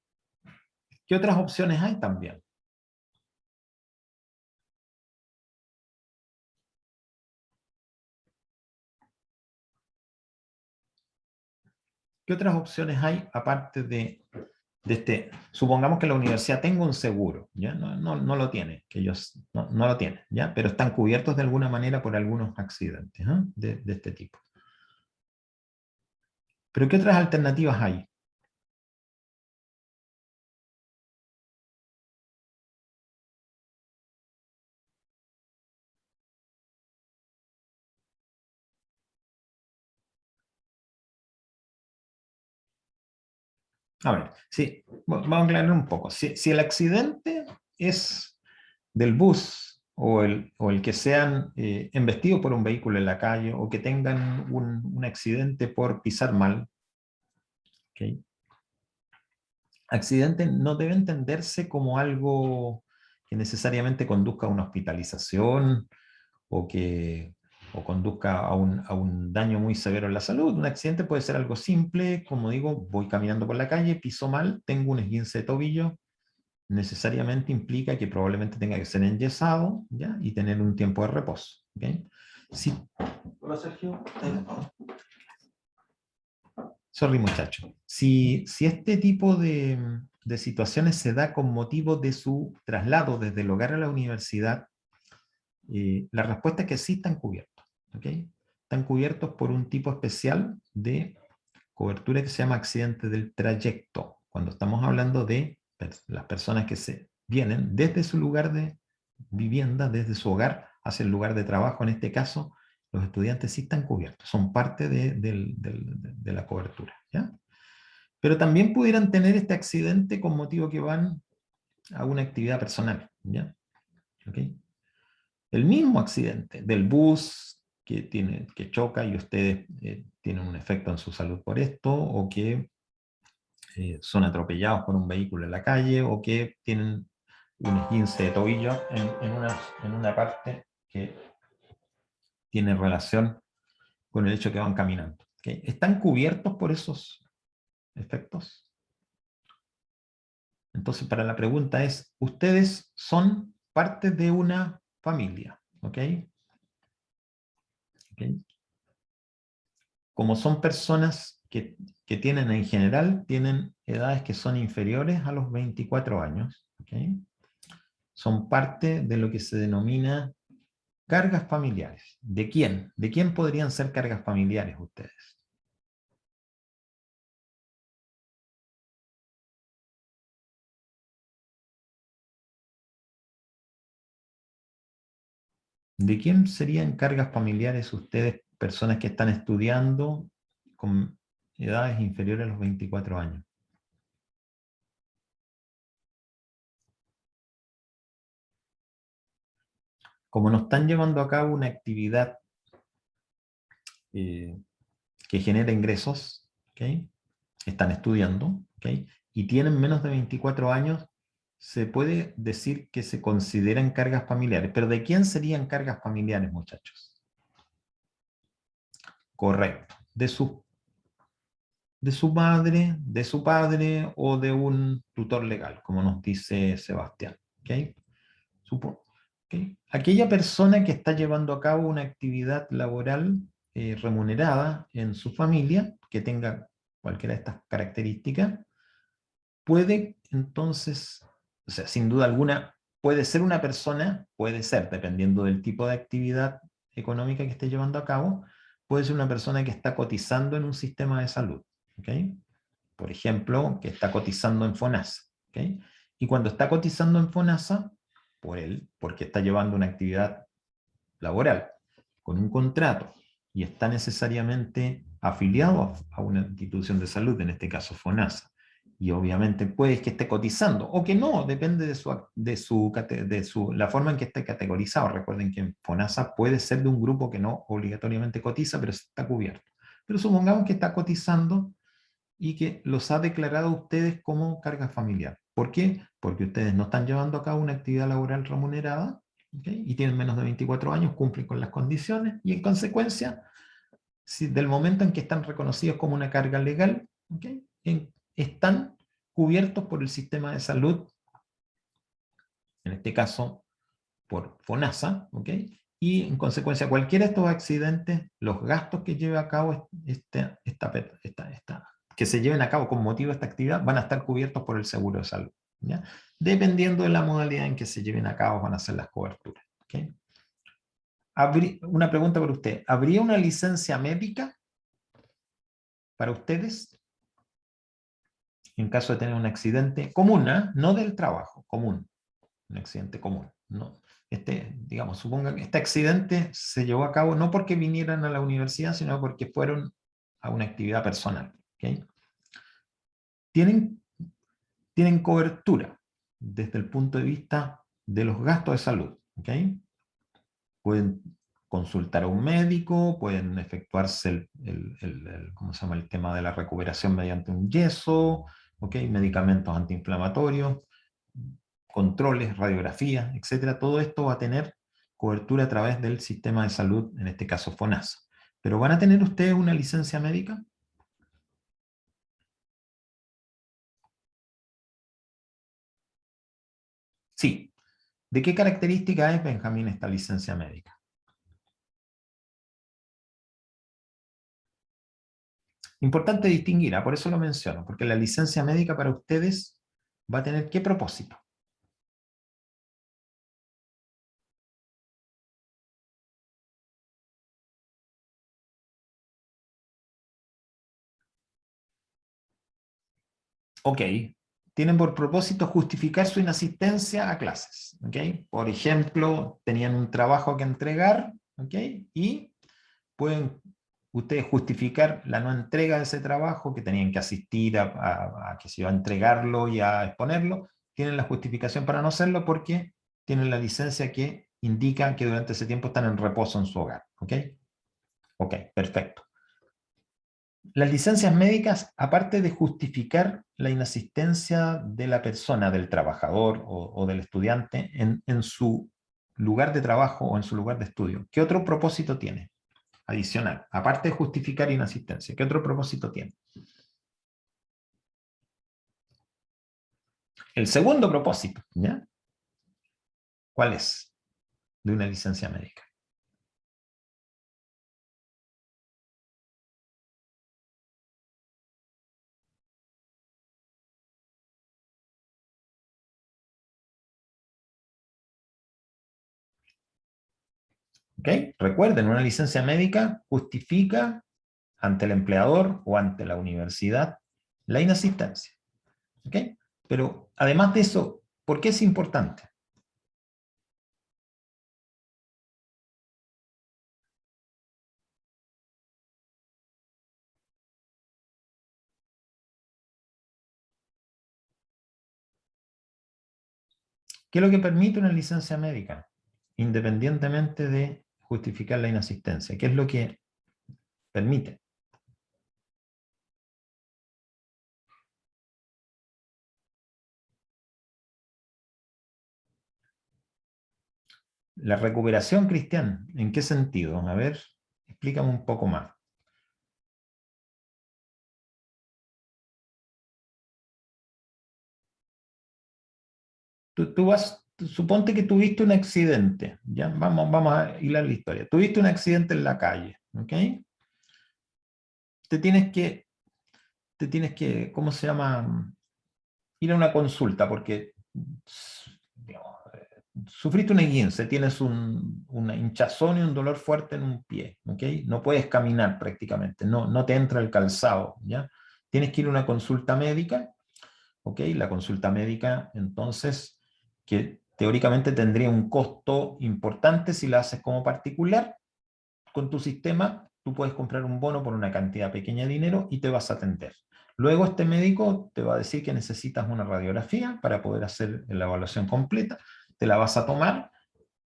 ¿qué otras opciones hay también? ¿Qué otras opciones hay aparte de este? Supongamos que la universidad tenga un seguro, ¿ya? No lo tiene, que ellos no lo tienen, ¿ya? Pero están cubiertos de alguna manera por algunos accidentes de este tipo. ¿Pero qué otras alternativas hay? A ver, sí, vamos a aclarar un poco. Si el accidente es del bus o el que sean embestidos por un vehículo en la calle o que tengan un accidente por pisar mal, ¿okay? Accidente no debe entenderse como algo que necesariamente conduzca a una hospitalización o que conduzca a un daño muy severo en la salud. Un accidente puede ser algo simple, como digo, voy caminando por la calle, piso mal, tengo un esguince de tobillo, necesariamente implica que probablemente tenga que ser enyesado, ¿ya? Y tener un tiempo de reposo. ¿Okay? Sí. Hola, Sergio. Sorry, muchacho. Si este tipo de situaciones se da con motivo de su traslado desde el hogar a la universidad, la respuesta es que sí están cubiertos. ¿Okay? Están cubiertos por un tipo especial de cobertura que se llama accidente del trayecto. Cuando estamos hablando de las personas que se vienen desde su lugar de vivienda, desde su hogar, hacia el lugar de trabajo, en este caso, los estudiantes sí están cubiertos, son parte de la cobertura. ¿Ya? Pero también pudieran tener este accidente con motivo que van a una actividad personal. ¿Ya? ¿Okay? El mismo accidente del bus que choca y ustedes tienen un efecto en su salud por esto, o que son atropellados por un vehículo en la calle, o que tienen un esguince de tobillo en una parte que tiene relación con el hecho que van caminando. ¿Okay? ¿Están cubiertos por esos efectos? Entonces, para la pregunta es, ustedes son parte de una familia, ¿ok? ¿ok? Como son personas que tienen en general, tienen edades que son inferiores a los 24 años, ¿ok? Son parte de lo que se denomina cargas familiares. ¿De quién? ¿De quién podrían ser cargas familiares ustedes? ¿De quién serían cargas familiares ustedes, personas que están estudiando con edades inferiores a los 24 años? Como no están llevando a cabo una actividad que genera ingresos, ¿ok? Están estudiando, ¿ok? Y tienen menos de 24 años, se puede decir que se consideran cargas familiares. ¿Pero de quién serían cargas familiares, muchachos? Correcto. De su madre, de su padre o de un tutor legal, como nos dice Sebastián. ¿Ok? ¿Ok? Aquella persona que está llevando a cabo una actividad laboral remunerada en su familia, que tenga cualquiera de estas características, puede entonces, o sea, sin duda alguna, puede ser una persona, puede ser, dependiendo del tipo de actividad económica que esté llevando a cabo, puede ser una persona que está cotizando en un sistema de salud, ¿ok? Por ejemplo, que está cotizando en FONASA, ¿ok? Y cuando está cotizando en FONASA, porque está llevando una actividad laboral, con un contrato, y está necesariamente afiliado a una institución de salud, en este caso FONASA, y obviamente puede que esté cotizando, o que no, depende la forma en que esté categorizado. Recuerden que FONASA puede ser de un grupo que no obligatoriamente cotiza, pero está cubierto. Pero supongamos que está cotizando y que los ha declarado a ustedes como carga familiar. ¿Por qué? Porque ustedes no están llevando a cabo una actividad laboral remunerada, ¿okay? Y tienen menos de 24 años, cumplen con las condiciones, y en consecuencia, si del momento en que están reconocidos como una carga legal, ¿okay? Están cubiertos por el sistema de salud, en este caso por FONASA, ¿okay? Y en consecuencia, cualquiera de estos accidentes, los gastos que lleve a cabo que se lleven a cabo con motivo de esta actividad, van a estar cubiertos por el seguro de salud, ¿ya? Dependiendo de la modalidad en que se lleven a cabo, van a ser las coberturas, ¿okay? Una pregunta para usted. ¿Habría una licencia médica para ustedes en caso de tener un accidente común, ¿eh? No del trabajo, común, un accidente común, ¿no? Digamos, suponga que este accidente se llevó a cabo no porque vinieran a la universidad, sino porque fueron a una actividad personal, ¿okay? Tienen cobertura desde el punto de vista de los gastos de salud, ¿okay? Pueden consultar a un médico, pueden efectuarse ¿cómo se llama? El tema de la recuperación mediante un yeso, ¿okay? Medicamentos antiinflamatorios, controles, radiografías, etcétera. Todo esto va a tener cobertura a través del sistema de salud, en este caso FONASA. ¿Pero van a tener ustedes una licencia médica? Sí. ¿De qué característica es, Benjamín, esta licencia médica? Importante distinguir, por eso lo menciono, porque la licencia médica para ustedes va a tener ¿qué propósito? Ok, tienen por propósito justificar su inasistencia a clases. ¿Okay? Por ejemplo, tenían un trabajo que entregar, ¿okay? Y pueden ustedes justificar la no entrega de ese trabajo, que tenían que asistir a que se iba a entregarlo y a exponerlo. Tienen la justificación para no hacerlo porque tienen la licencia que indica que durante ese tiempo están en reposo en su hogar. ¿Ok? Ok, perfecto. Las licencias médicas, aparte de justificar la inasistencia de la persona, del trabajador o del estudiante en su lugar de trabajo o en su lugar de estudio, ¿qué otro propósito tiene? Adicional, aparte de justificar inasistencia, ¿qué otro propósito tiene? El segundo propósito, ¿ya? ¿Cuál es? De una licencia médica. ¿Ok? Recuerden, una licencia médica justifica ante el empleador o ante la universidad la inasistencia. ¿Ok? Pero además de eso, ¿por qué es importante? ¿Qué es lo que permite una licencia médica? Independientemente de justificar la inasistencia. ¿Qué es lo que permite? La recuperación, Cristian, ¿en qué sentido? A ver, explícame un poco más. Suponte que tuviste un accidente, ¿ya? Vamos a hilar la historia. Tuviste un accidente en la calle, ¿ok? Te tienes que, ¿cómo se llama? Ir a una consulta, porque digamos, sufriste un esguince, tienes una hinchazón y un dolor fuerte en un pie, ¿ok? No puedes caminar prácticamente, no te entra el calzado, ¿ya? Tienes que ir a una consulta médica, ¿ok? La consulta médica, entonces, que teóricamente tendría un costo importante si la haces como particular, con tu sistema, tú puedes comprar un bono por una cantidad pequeña de dinero y te vas a atender. Luego este médico te va a decir que necesitas una radiografía para poder hacer la evaluación completa, te la vas a tomar,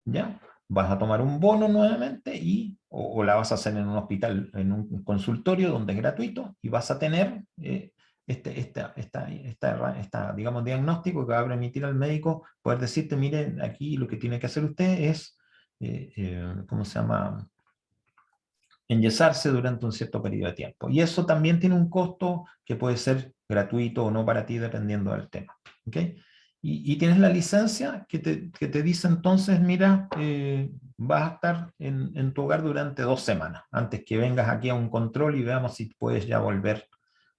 ¿ya? Vas a tomar un bono nuevamente o la vas a hacer en un hospital, en un consultorio donde es gratuito y vas a tener digamos, diagnóstico que va a permitir al médico poder decirte, mire, aquí lo que tiene que hacer usted es, ¿cómo se llama?, enyesarse durante un cierto periodo de tiempo. Y eso también tiene un costo que puede ser gratuito o no para ti, dependiendo del tema. ¿Okay? Y tienes la licencia que te dice entonces, mira, vas a estar en tu hogar durante 2 semanas, antes que vengas aquí a un control y veamos si puedes ya volver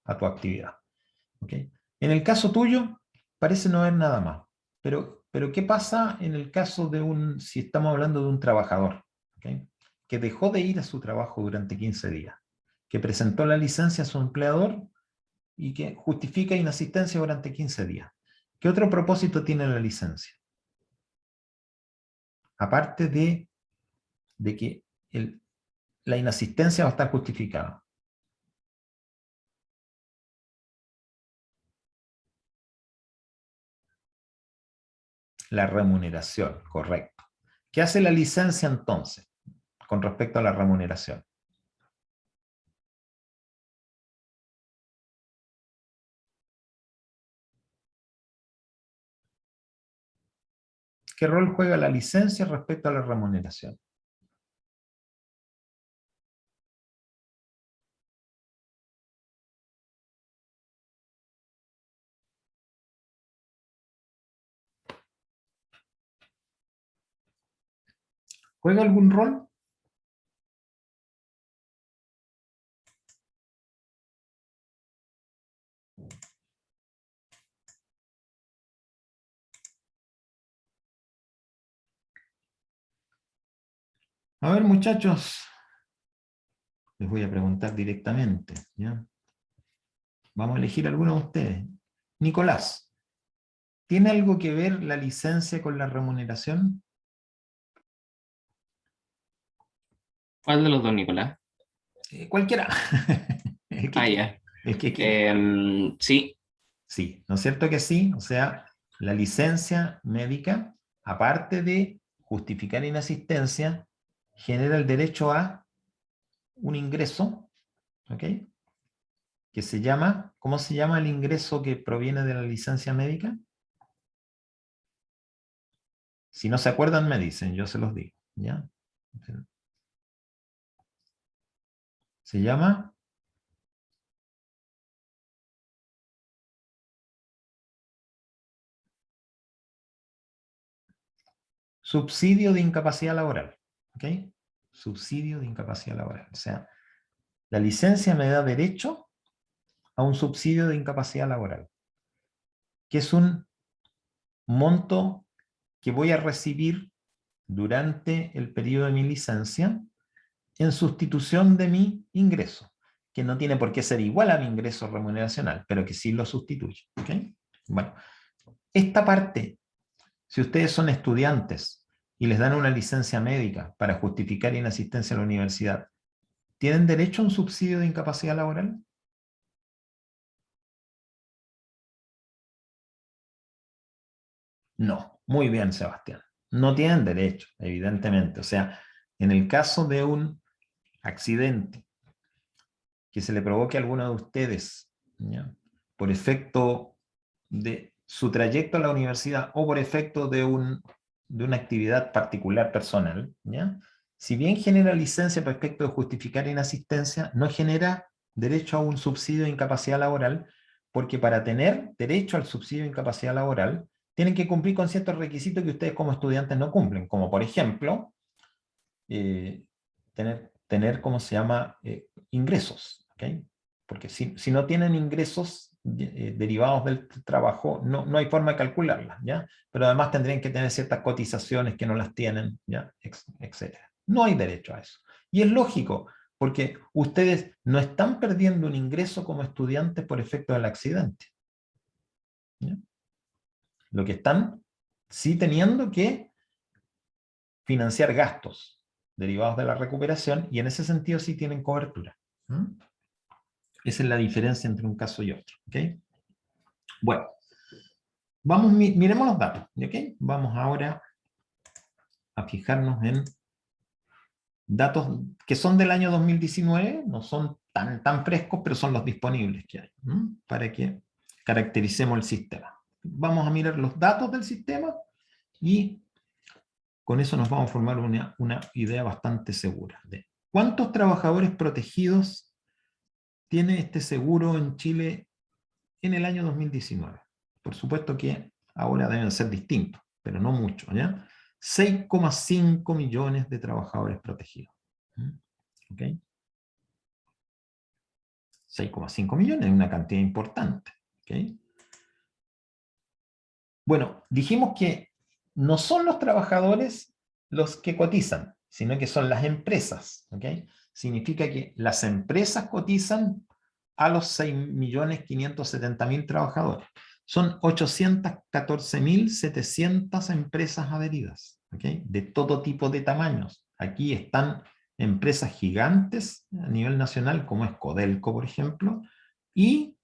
a tu actividad. ¿Okay? En el caso tuyo, parece no haber nada más. Pero ¿qué pasa en el caso de si estamos hablando de un trabajador? ¿Okay? Que dejó de ir a su trabajo durante 15 días, que presentó la licencia a su empleador y que justifica inasistencia durante 15 días. ¿Qué otro propósito tiene la licencia? Aparte de que la inasistencia va a estar justificada. La remuneración, correcto. ¿Qué hace la licencia entonces con respecto a la remuneración? ¿Qué rol juega la licencia respecto a la remuneración? ¿Juega algún rol? A ver, muchachos, les voy a preguntar directamente, ¿ya? Vamos a elegir alguno de ustedes. Nicolás, ¿tiene algo que ver la licencia con la remuneración? ¿Cuál de los dos, Nicolás? Cualquiera. El que Ah, quiera. ya. El que quiera. Sí, Sí, ¿no es cierto que sí? O sea, la licencia médica, aparte de justificar inasistencia, genera el derecho a un ingreso, ¿ok? Que se llama, ¿cómo se llama el ingreso que proviene de la licencia médica? Si no se acuerdan, me dicen, yo se los digo, ¿ya? Se llama subsidio de incapacidad laboral, ¿ok? Subsidio de incapacidad laboral. O sea, la licencia me da derecho a un subsidio de incapacidad laboral, que es un monto que voy a recibir durante el periodo de mi licencia en sustitución de mi ingreso, que no tiene por qué ser igual a mi ingreso remuneracional, pero que sí lo sustituye. ¿Okay? Bueno, esta parte, si ustedes son estudiantes y les dan una licencia médica para justificar inasistencia a la universidad, ¿tienen derecho a un subsidio de incapacidad laboral? No. Muy bien, Sebastián. No tienen derecho, evidentemente. O sea, en el caso de un accidente que se le provoque a alguno de ustedes, ¿ya?, por efecto de su trayecto a la universidad o por efecto de una actividad particular personal, ¿ya?, si bien genera licencia por efecto de justificar inasistencia, no genera derecho a un subsidio de incapacidad laboral, porque para tener derecho al subsidio de incapacidad laboral, tienen que cumplir con ciertos requisitos que ustedes como estudiantes no cumplen, como por ejemplo, tener ¿cómo se llama?, ingresos, ¿okay? Porque si no tienen ingresos derivados del trabajo, no hay forma de calcularlas, ¿ya? Pero además tendrían que tener ciertas cotizaciones que no las tienen, ¿ya?, etc. No hay derecho a eso. Y es lógico, porque ustedes no están perdiendo un ingreso como estudiantes por efecto del accidente, ¿ya? Lo que están sí teniendo que financiar gastos derivados de la recuperación, y en ese sentido sí tienen cobertura. Esa es la diferencia entre un caso y otro. ¿Okay? Bueno, miremos los datos. ¿Okay? Vamos ahora a fijarnos en datos que son del año 2019, no son tan frescos, pero son los disponibles que hay, para que caractericemos el sistema. Vamos a mirar los datos del sistema y con eso nos vamos a formar una idea bastante segura de cuántos trabajadores protegidos tiene este seguro en Chile en el año 2019. Por supuesto que ahora deben ser distintos, pero no mucho, ¿ya? 6,5 millones de trabajadores protegidos. ¿Ok? 6,5 millones es una cantidad importante. ¿Ok? Bueno, dijimos que no son los trabajadores los que cotizan, sino que son las empresas. ¿Ok? Significa que las empresas cotizan a los 6.570.000 trabajadores. Son 814.700 empresas adheridas, ¿okay?, de todo tipo de tamaños. Aquí están empresas gigantes a nivel nacional, como es Codelco, por ejemplo, y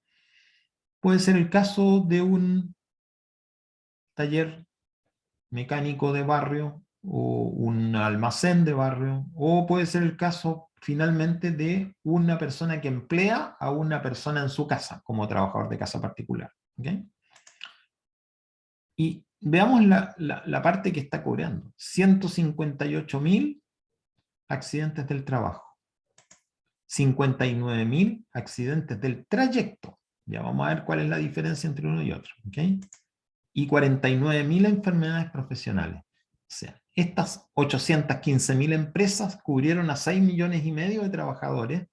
puede ser el caso de un taller mecánico de barrio, o un almacén de barrio, o puede ser el caso finalmente de una persona que emplea a una persona en su casa, como trabajador de casa particular. ¿Okay? Y veamos la parte que está cobrando. 158.000 accidentes del trabajo. 59.000 accidentes del trayecto. Ya vamos a ver cuál es la diferencia entre uno y otro. ¿Okay? Y 49.000 enfermedades profesionales. O sea, estas 815.000 empresas cubrieron a 6,5 millones de trabajadores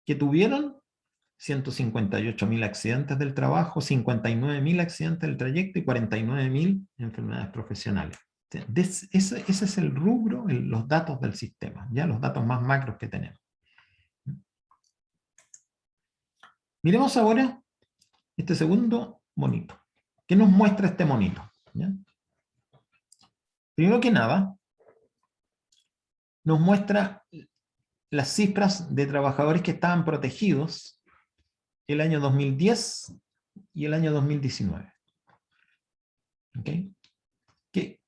que tuvieron 158.000 accidentes del trabajo, 59.000 accidentes del trayecto y 49.000 enfermedades profesionales. Ese es el rubro, los datos del sistema, ya los datos más macros que tenemos. Miremos ahora este segundo monito. ¿Qué nos muestra este monito? ¿Ya? Primero que nada, nos muestra las cifras de trabajadores que estaban protegidos el año 2010 y el año 2019. ¿Okay? ¿Qué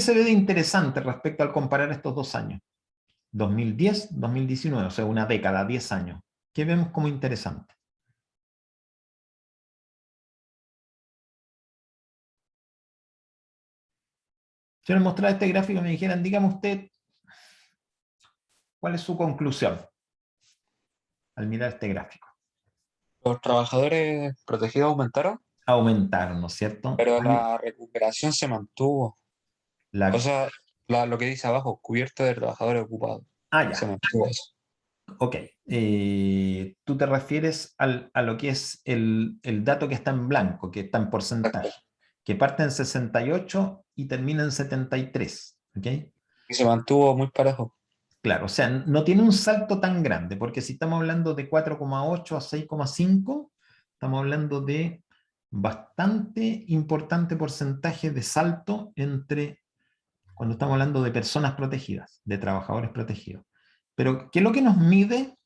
se ve de interesante respecto al comparar estos dos años? 2010, 2019, o sea, una década, 10 años. ¿Qué vemos como interesante? Si les mostrara este gráfico y me dijeran, dígame usted, ¿cuál es su conclusión al mirar este gráfico? Los trabajadores protegidos aumentaron, Aumentaron, ¿no es cierto? pero la recuperación se mantuvo. O sea, lo que dice abajo, cubierto de trabajadores ocupados. Se Ya. mantuvo eso. Ok. Tú te refieres a lo que es el dato que está en blanco, que está en porcentaje. que parte en 68 y termina en 73. ¿Ok? Y se mantuvo muy parejo. Claro, o sea, no tiene un salto tan grande, porque si estamos hablando de 4,8 a 6,5, estamos hablando de bastante importante porcentaje de salto entre, cuando estamos hablando de personas protegidas, de trabajadores protegidos. Pero, ¿qué es lo que nos mide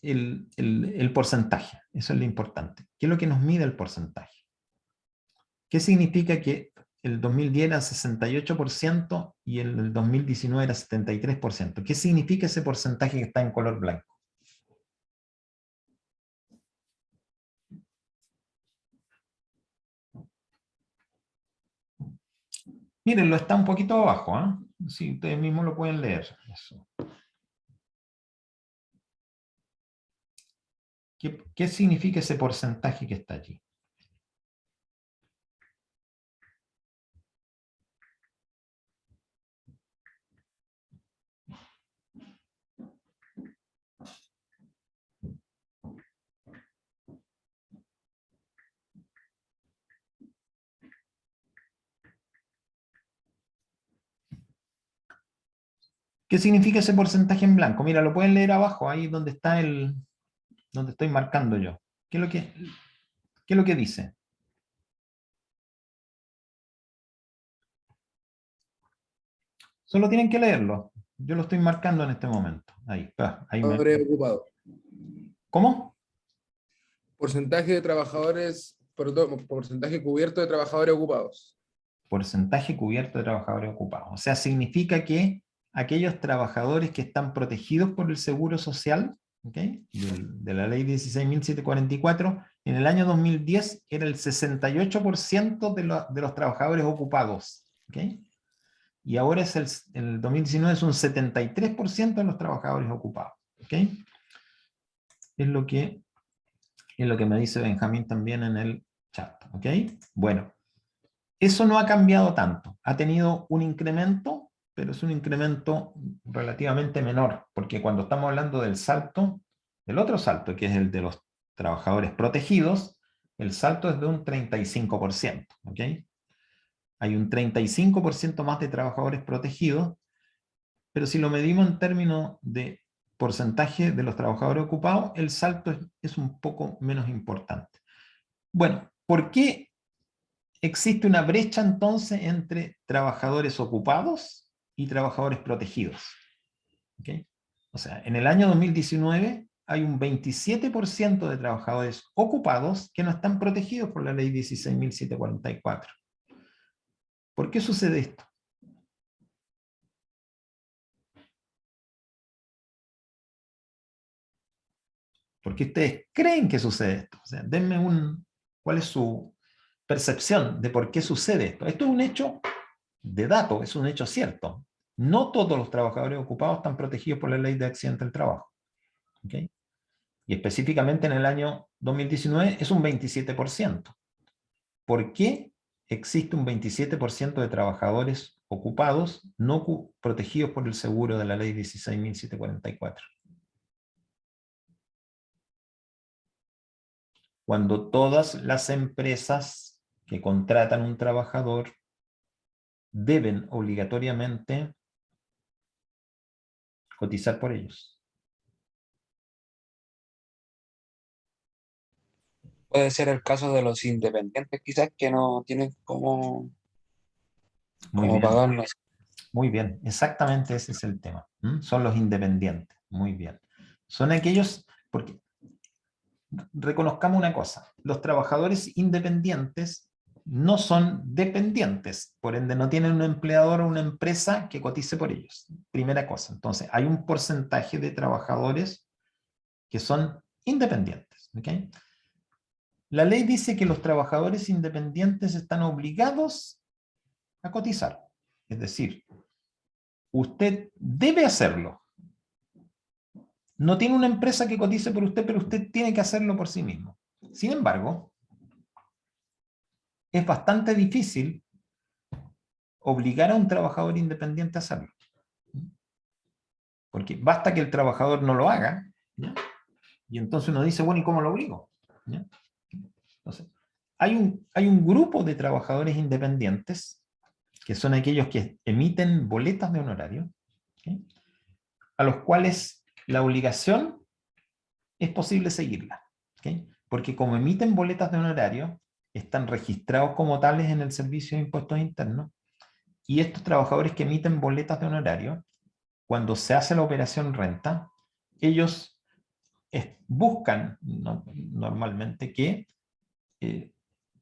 el porcentaje? Eso es lo importante. ¿Qué es lo que nos mide el porcentaje? ¿Qué significa que el 2010 era 68% y el 2019 era 73%? ¿Qué significa ese porcentaje que está en color blanco? Mírenlo, está un poquito abajo, ¿eh? Sí, ustedes mismos lo pueden leer. Eso. ¿Qué significa ese porcentaje que está allí? ¿Qué significa ese porcentaje en blanco? Mira, lo pueden leer abajo, ahí donde está donde estoy marcando yo. ¿Qué es lo que dice? Solo tienen que leerlo. Yo lo estoy marcando en este momento. Ahí, ahí me... Ocupado. ¿Cómo? Porcentaje de trabajadores, perdón, porcentaje cubierto de trabajadores ocupados. Porcentaje cubierto de trabajadores ocupados. O sea, significa que aquellos trabajadores que están protegidos por el Seguro Social, ¿okay?, de la ley 16.744, en el año 2010 era el 68% de los trabajadores ocupados. ¿Okay? Y ahora el 2019 es un 73% de los trabajadores ocupados. ¿Okay? Es lo que me dice Benjamín también en el chat. ¿Ok? Bueno. Eso no ha cambiado tanto. Ha tenido un incremento, pero es un incremento relativamente menor, porque cuando estamos hablando del salto, del otro salto, que es el de los trabajadores protegidos, el salto es de un 35%. ¿Ok? Hay un 35% más de trabajadores protegidos, pero si lo medimos en términos de porcentaje de los trabajadores ocupados, el salto es un poco menos importante. Bueno, ¿por qué existe una brecha entonces entre trabajadores ocupados y trabajadores protegidos? ¿Okay? O sea, en el año 2019 hay un 27% de trabajadores ocupados que no están protegidos por la ley 16.744. ¿Por qué sucede esto? ¿Por qué ustedes creen que sucede esto? O sea, denme ¿cuál es su percepción de por qué sucede esto? Esto es un hecho de dato, es un hecho cierto. No todos los trabajadores ocupados están protegidos por la ley de accidente del trabajo. ¿Okay? Y específicamente en el año 2019 es un 27%. ¿Por qué existe un 27% de trabajadores ocupados no protegidos por el seguro de la ley 16.744? Cuando todas las empresas que contratan un trabajador deben obligatoriamente cotizar por ellos. Puede ser el caso de los independientes, quizás, que no tienen Muy cómo bien. pagarnos. Muy bien, exactamente ese es el tema. Son los independientes. Muy bien. Son aquellos, porque reconozcamos una cosa, los trabajadores independientes no son dependientes, por ende no tienen un empleador o una empresa que cotice por ellos. Primera cosa. Entonces, hay un porcentaje de trabajadores que son independientes. ¿Okay? La ley dice que los trabajadores independientes están obligados a cotizar. Es decir, usted debe hacerlo. No tiene una empresa que cotice por usted, pero usted tiene que hacerlo por sí mismo. Sin embargo, es bastante difícil obligar a un trabajador independiente a hacerlo. Porque basta que el trabajador no lo haga, ¿ya? Y entonces uno dice, bueno, ¿y cómo lo obligo? ¿Ya? Entonces, hay un grupo de trabajadores independientes, que son aquellos que emiten boletas de honorario, ¿sí?, a los cuales la obligación es posible seguirla, ¿sí?, porque como emiten boletas de honorario, están registrados como tales en el Servicio de Impuestos Internos, y estos trabajadores que emiten boletas de honorario, cuando se hace la operación renta, ellos buscan normalmente que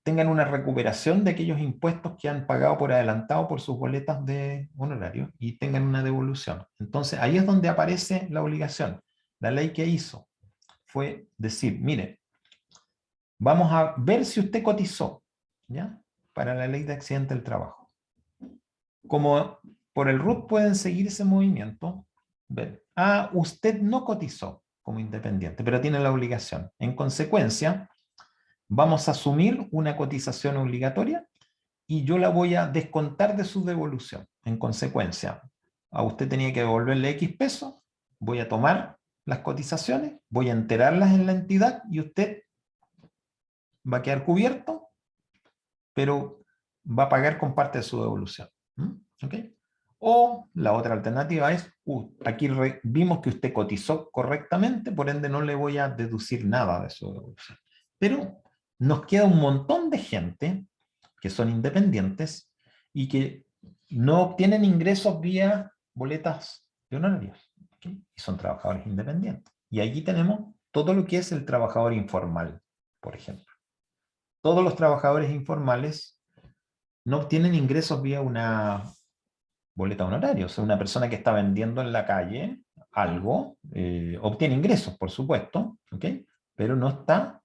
tengan una recuperación de aquellos impuestos que han pagado por adelantado por sus boletas de honorario y tengan una devolución. Entonces ahí es donde aparece la obligación. La ley que hizo fue decir, mire, vamos a ver si usted cotizó, ¿ya?, para la ley de accidente del trabajo. Como por el RUT pueden seguir ese movimiento, ver, usted no cotizó como independiente, pero tiene la obligación. En consecuencia, vamos a asumir una cotización obligatoria y yo la voy a descontar de su devolución. En consecuencia, a usted tenía que devolverle X pesos, voy a tomar las cotizaciones, voy a enterarlas en la entidad y usted va a quedar cubierto, pero va a pagar con parte de su devolución. ¿Ok? O la otra alternativa es, aquí vimos que usted cotizó correctamente, por ende no le voy a deducir nada de su devolución. Pero nos queda un montón de gente que son independientes y que no obtienen ingresos vía boletas de honorarios, ¿okay?, y son trabajadores independientes. Y allí tenemos todo lo que es el trabajador informal, por ejemplo. Todos los trabajadores informales no obtienen ingresos vía una boleta de honorario. O sea, una persona que está vendiendo en la calle algo, obtiene ingresos, por supuesto, ¿ok?, pero no está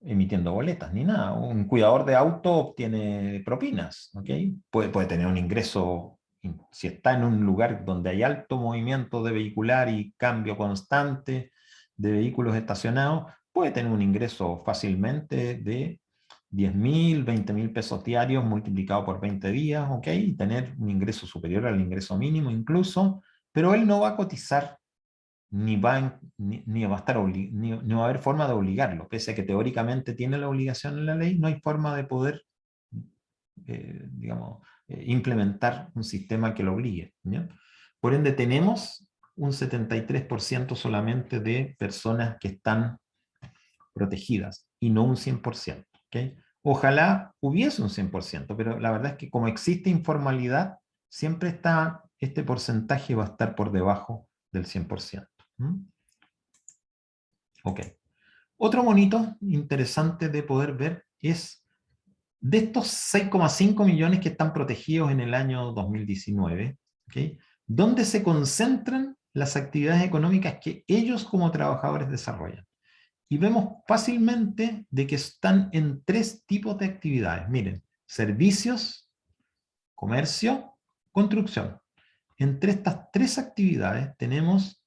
emitiendo boletas ni nada. Un cuidador de auto obtiene propinas, ¿ok? Puede tener un ingreso, si está en un lugar donde hay alto movimiento de vehicular y cambio constante de vehículos estacionados, puede tener un ingreso fácilmente de 10.000, 20.000 pesos diarios multiplicado por 20 días, ¿ok? Y tener un ingreso superior al ingreso mínimo incluso, pero él no va a cotizar ni va a estar ni va a haber forma de obligarlo, pese a que teóricamente tiene la obligación en la ley, no hay forma de poder digamos, implementar un sistema que lo obligue, ¿ya? Por ende tenemos un 73% solamente de personas que están protegidas y no un 100%, ¿okay? Ojalá hubiese un 100%, pero la verdad es que como existe informalidad, siempre está, este porcentaje va a estar por debajo del 100%. Ok. Otro monito interesante de poder ver es, de estos 6,5 millones que están protegidos en el año 2019, ¿okay?, ¿dónde se concentran las actividades económicas que ellos como trabajadores desarrollan? Y vemos fácilmente de que están en 3 tipos de actividades. Miren, servicios, comercio, construcción. Entre estas 3 actividades tenemos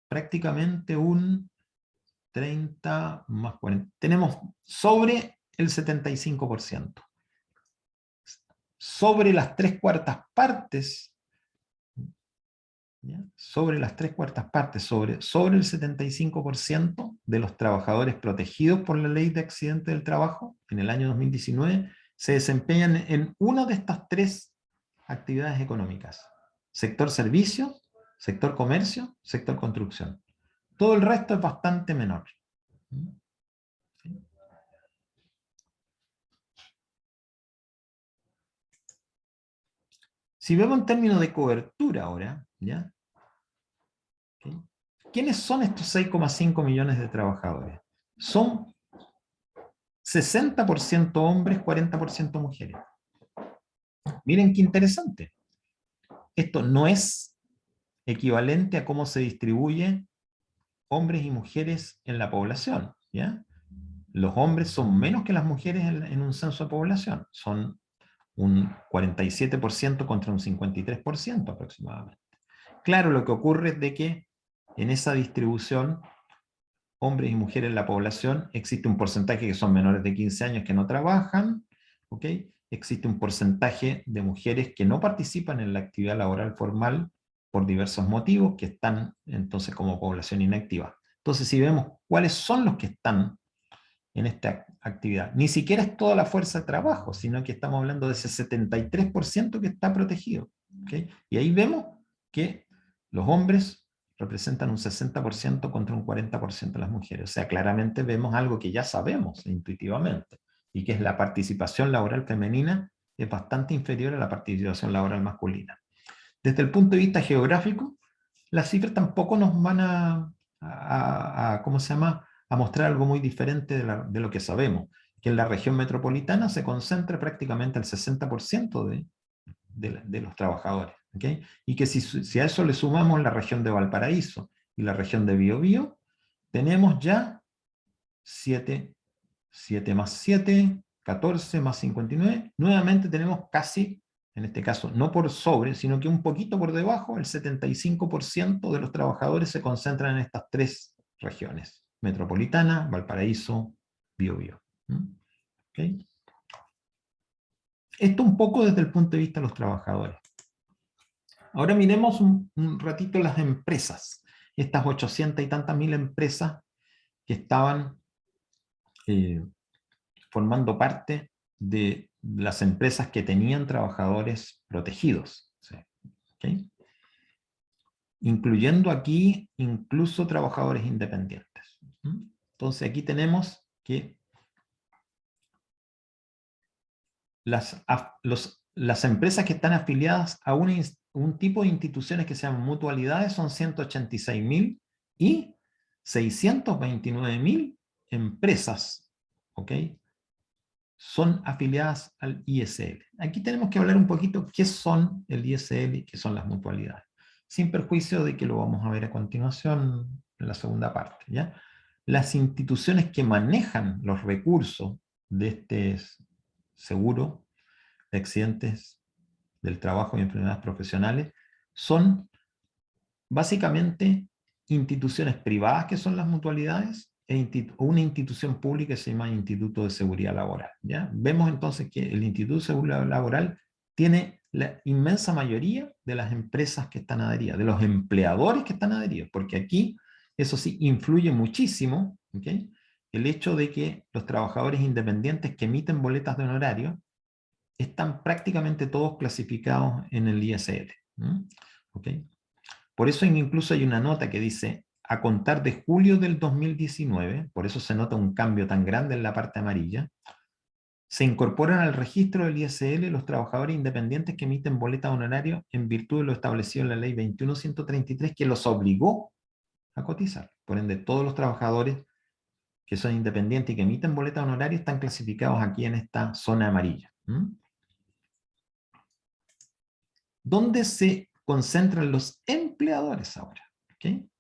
prácticamente un 30 más 40. Tenemos sobre el 75%. Sobre las 3/4 partes, ¿ya?, sobre las 3/4 partes, sobre el 75% de los trabajadores protegidos por la Ley de Accidente del Trabajo en el año 2019 se desempeñan en una de estas 3 actividades económicas: sector servicios, sector comercio, sector construcción. Todo el resto es bastante menor. Si vemos en términos de cobertura ahora, ¿ya?, ¿okay?, ¿quiénes son estos 6,5 millones de trabajadores? Son 60% hombres, 40% mujeres. Miren qué interesante. Esto no es equivalente a cómo se distribuye hombres y mujeres en la población, ¿ya? Los hombres son menos que las mujeres en un censo de población. Son un 47% contra un 53% aproximadamente. Claro, lo que ocurre es de que en esa distribución, hombres y mujeres en la población, existe un porcentaje que son menores de 15 años que no trabajan, ¿ok? Existe un porcentaje de mujeres que no participan en la actividad laboral formal por diversos motivos, que están entonces como población inactiva. Entonces, si vemos cuáles son los que están en esta actividad. Ni siquiera es toda la fuerza de trabajo, sino que estamos hablando de ese 73% que está protegido. ¿Okay? Y ahí vemos que los hombres representan un 60% contra un 40% de las mujeres. O sea, claramente vemos algo que ya sabemos intuitivamente, y que es la participación laboral femenina es bastante inferior a la participación laboral masculina. Desde el punto de vista geográfico, las cifras tampoco nos van ¿cómo se llama?, a mostrar algo muy diferente de lo que sabemos, que en la región metropolitana se concentra prácticamente el 60% de los trabajadores. ¿Okay? Y que si a eso le sumamos la región de Valparaíso y la región de Biobío, tenemos ya 7 más 7, 14 más 59, nuevamente tenemos casi, en este caso no por sobre, sino que un poquito por debajo, el 75% de los trabajadores se concentran en estas tres regiones: metropolitana, Valparaíso, Biobío. ¿Okay? Esto un poco desde el punto de vista de los trabajadores. Ahora miremos un ratito las empresas, estas 800 y tantas mil empresas que estaban formando parte de las empresas que tenían trabajadores protegidos. ¿Sí? ¿Okay? Incluyendo aquí incluso trabajadores independientes. Entonces aquí tenemos que las empresas que están afiliadas a un tipo de instituciones que se llaman mutualidades son 186.000 y 629.000 empresas, ¿ok?, son afiliadas al ISL. Aquí tenemos que hablar un poquito qué son el ISL y qué son las mutualidades, sin perjuicio de que lo vamos a ver a continuación en la segunda parte, ¿ya? Las instituciones que manejan los recursos de este seguro de accidentes del trabajo y enfermedades profesionales son básicamente instituciones privadas, que son las mutualidades, o una institución pública que se llama Instituto de Seguridad Laboral. ¿Ya? Vemos entonces que el Instituto de Seguridad Laboral tiene la inmensa mayoría de las empresas que están adheridas, de los empleadores que están adheridos, porque aquí, eso sí, influye muchísimo, ¿okay?, el hecho de que los trabajadores independientes que emiten boletas de honorario están prácticamente todos clasificados en el ISL. ¿Okay? Por eso incluso hay una nota que dice: a contar de julio del 2019, por eso se nota un cambio tan grande en la parte amarilla, se incorporan al registro del ISL los trabajadores independientes que emiten boletas de honorario en virtud de lo establecido en la ley 21.133, que los obligó a cotizar. Por ende, todos los trabajadores que son independientes y que emiten boletas de honorario están clasificados aquí en esta zona amarilla. ¿Dónde se concentran los empleadores ahora? ¿Okay?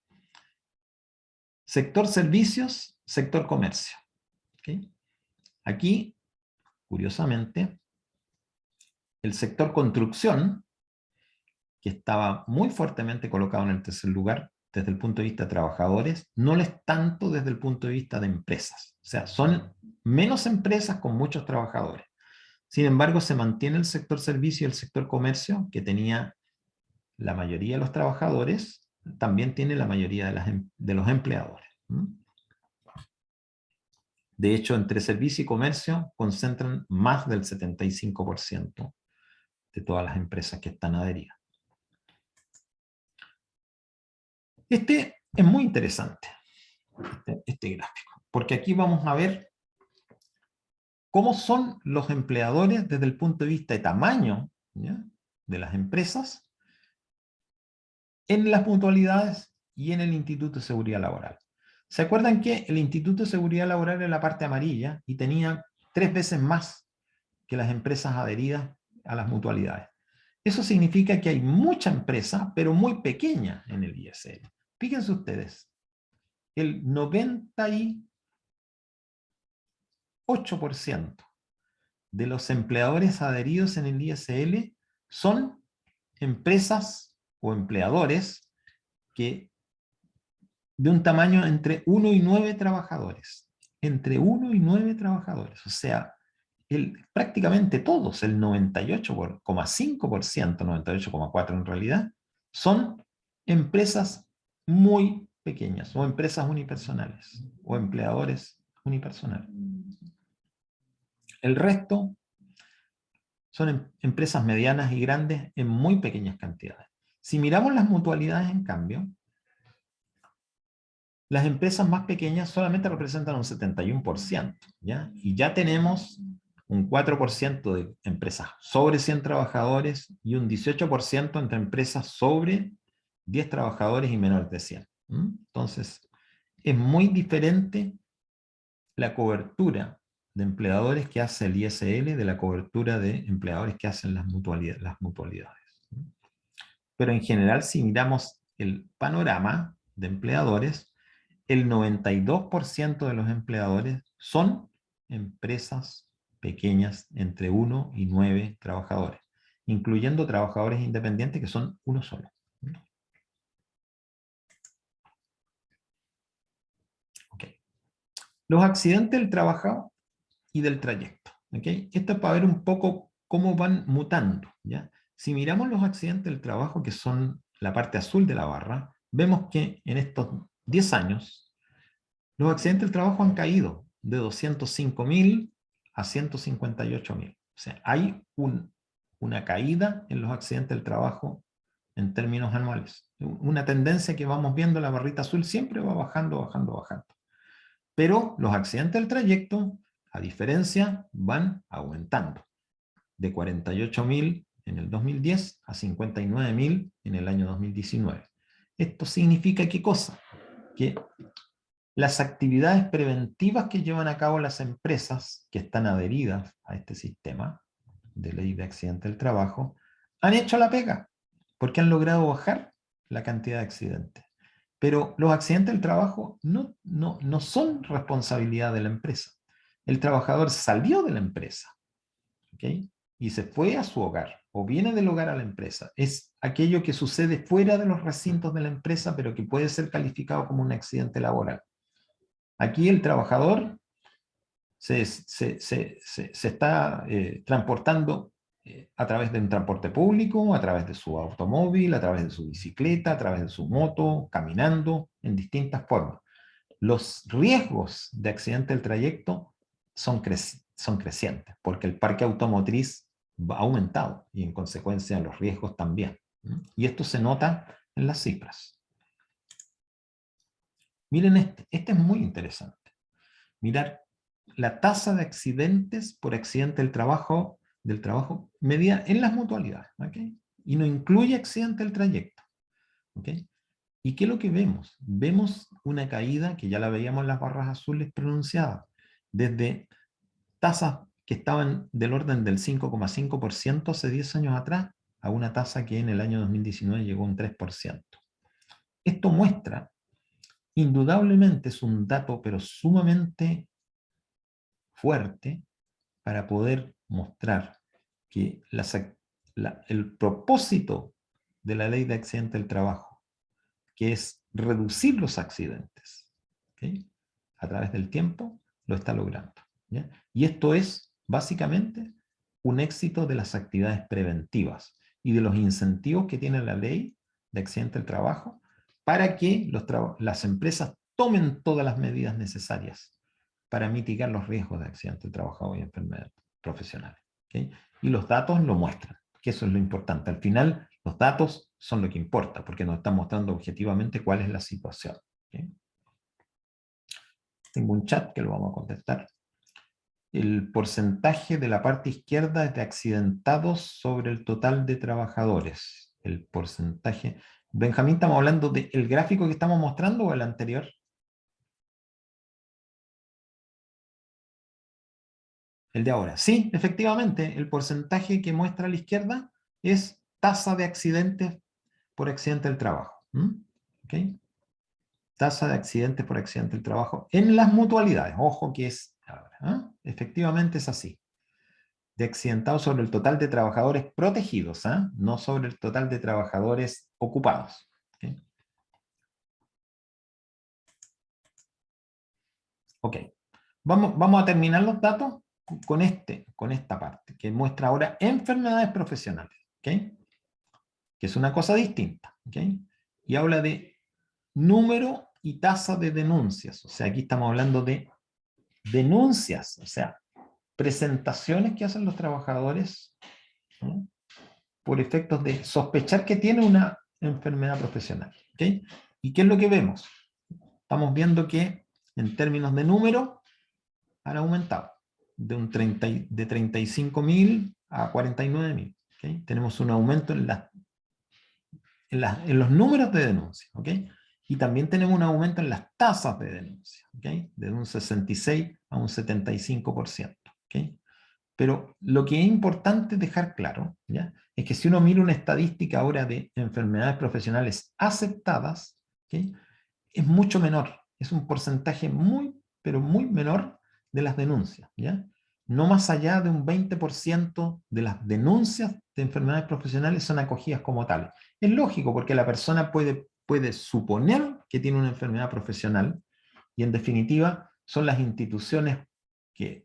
Sector servicios, sector comercio. ¿Okay? Aquí, curiosamente, el sector construcción, que estaba muy fuertemente colocado en el tercer lugar desde el punto de vista de trabajadores, no lo es tanto desde el punto de vista de empresas. O sea, son menos empresas con muchos trabajadores. Sin embargo, se mantiene el sector servicio y el sector comercio, que tenía la mayoría de los trabajadores, también tiene la mayoría de los empleadores. De hecho, entre servicio y comercio concentran más del 75% de todas las empresas que están adheridas. Este es muy interesante, este gráfico, porque aquí vamos a ver cómo son los empleadores desde el punto de vista de tamaño, ¿ya?, de las empresas, en las mutualidades y en el Instituto de Seguridad Laboral. ¿Se acuerdan que el Instituto de Seguridad Laboral era la parte amarilla y tenía 3 veces más que las empresas adheridas a las mutualidades? Eso significa que hay mucha empresa, pero muy pequeña en el ISL. Fíjense ustedes, el 98% de los empleadores adheridos en el ISL son empresas o empleadores que de un tamaño entre 1 y 9 trabajadores. Entre 1 y 9 trabajadores. O sea, prácticamente todos, el 98,5%, 98,4% en realidad, son empresas muy pequeñas, o empresas unipersonales, o empleadores unipersonal. El resto son empresas medianas y grandes en muy pequeñas cantidades. Si miramos las mutualidades, en cambio, las empresas más pequeñas solamente representan un 71%, ¿ya? Y ya tenemos un 4% de empresas sobre 100 trabajadores y un 18% entre empresas sobre 10 trabajadores y menores de 100. Entonces, es muy diferente la cobertura de empleadores que hace el ISL de la cobertura de empleadores que hacen las mutualidades. Pero en general, si miramos el panorama de empleadores, el 92% de los empleadores son empresas pequeñas entre 1 y 9 trabajadores, incluyendo trabajadores independientes que son uno solo. Okay. Los accidentes del trabajo y del trayecto. ¿Okay? Esto es para ver un poco cómo van mutando, ¿ya? Si miramos los accidentes del trabajo, que son la parte azul de la barra, vemos que en estos 10 años, los accidentes del trabajo han caído de 205.000 a 158.000. O sea, hay una caída en los accidentes del trabajo en términos anuales. Una tendencia que vamos viendo, la barrita azul siempre va bajando, bajando, bajando. Pero los accidentes del trayecto, a diferencia, van aumentando. De 48.000 en el 2010 a 59.000 en el año 2019. ¿Esto significa qué cosa? Que las actividades preventivas que llevan a cabo las empresas que están adheridas a este sistema de ley de accidente del trabajo han hecho la pega, porque han logrado bajar la cantidad de accidentes. Pero los accidentes del trabajo no son responsabilidad de la empresa. El trabajador salió de la empresa, ¿okay? Y se fue a su hogar, o viene del hogar a la empresa. Es aquello que sucede fuera de los recintos de la empresa, pero que puede ser calificado como un accidente laboral. Aquí el trabajador se está transportando a través de un transporte público, a través de su automóvil, a través de su bicicleta, a través de su moto, caminando, en distintas formas. Los riesgos de accidente del trayecto son crecientes, porque el parque automotriz ha aumentado y en consecuencia los riesgos también. Y esto se nota en las cifras. Miren este es muy interesante. Mirar la tasa de accidentes por accidente del trabajo medida en las mutualidades, ¿okay? Y no incluye accidente del trayecto, ¿okay? ¿Y qué es lo que vemos? Vemos una caída que ya la veíamos en las barras azules pronunciadas, desde tasas que estaban del orden del 5,5% hace 10 años atrás, a una tasa que en el año 2019 llegó a un 3%. Esto muestra, indudablemente es un dato, pero sumamente fuerte, para poder mostrar que el propósito de la ley de accidente del trabajo, que es reducir los accidentes, ¿okay?, a través del tiempo, lo está logrando, ¿ya? Y esto es básicamente un éxito de las actividades preventivas y de los incentivos que tiene la ley de accidente del trabajo para que las empresas tomen todas las medidas necesarias para mitigar los riesgos de accidente del trabajo y enfermedades profesionales, ¿okay? Y los datos lo muestran, que eso es lo importante. Al final, los datos son lo que importa, porque nos están mostrando objetivamente cuál es la situación, ¿okay? Tengo un chat que lo vamos a contestar. El porcentaje de la parte izquierda es de accidentados sobre el total de trabajadores. El porcentaje... Benjamín, ¿estamos hablando del gráfico que estamos mostrando o el anterior? El de ahora. Sí, efectivamente, el porcentaje que muestra a la izquierda es tasa de accidentes por accidente del trabajo. ¿Okay? Tasa de accidentes por accidente del trabajo en las mutualidades. Ojo que es ahora, ¿eh? Efectivamente es así. De accidentados sobre el total de trabajadores protegidos, ¿eh? No sobre el total de trabajadores ocupados. ¿Okay? Ok. Vamos a terminar los datos con esta parte, que muestra ahora enfermedades profesionales, ¿okay?, que es una cosa distinta, ¿okay? Y habla de número y tasa de denuncias. O sea, aquí estamos hablando de denuncias, o sea, presentaciones que hacen los trabajadores, ¿no?, por efectos de sospechar que tiene una enfermedad profesional. ¿Okay? ¿Y qué es lo que vemos? Estamos viendo que en términos de número han aumentado de 35.000 a 49.000. ¿Okay? Tenemos un aumento en los números de denuncia. ¿Okay? Y también tenemos un aumento en las tasas de denuncia. ¿Okay? De un 66 a un 75%. ¿Okay? Pero lo que es importante dejar claro, ¿ya?, es que si uno mira una estadística ahora de enfermedades profesionales aceptadas, ¿okay?, es mucho menor, es un porcentaje muy, pero muy menor de las denuncias, ¿ya? No más allá de un 20% de las denuncias de enfermedades profesionales son acogidas como tales. Es lógico, porque la persona puede suponer que tiene una enfermedad profesional, y en definitiva son las instituciones que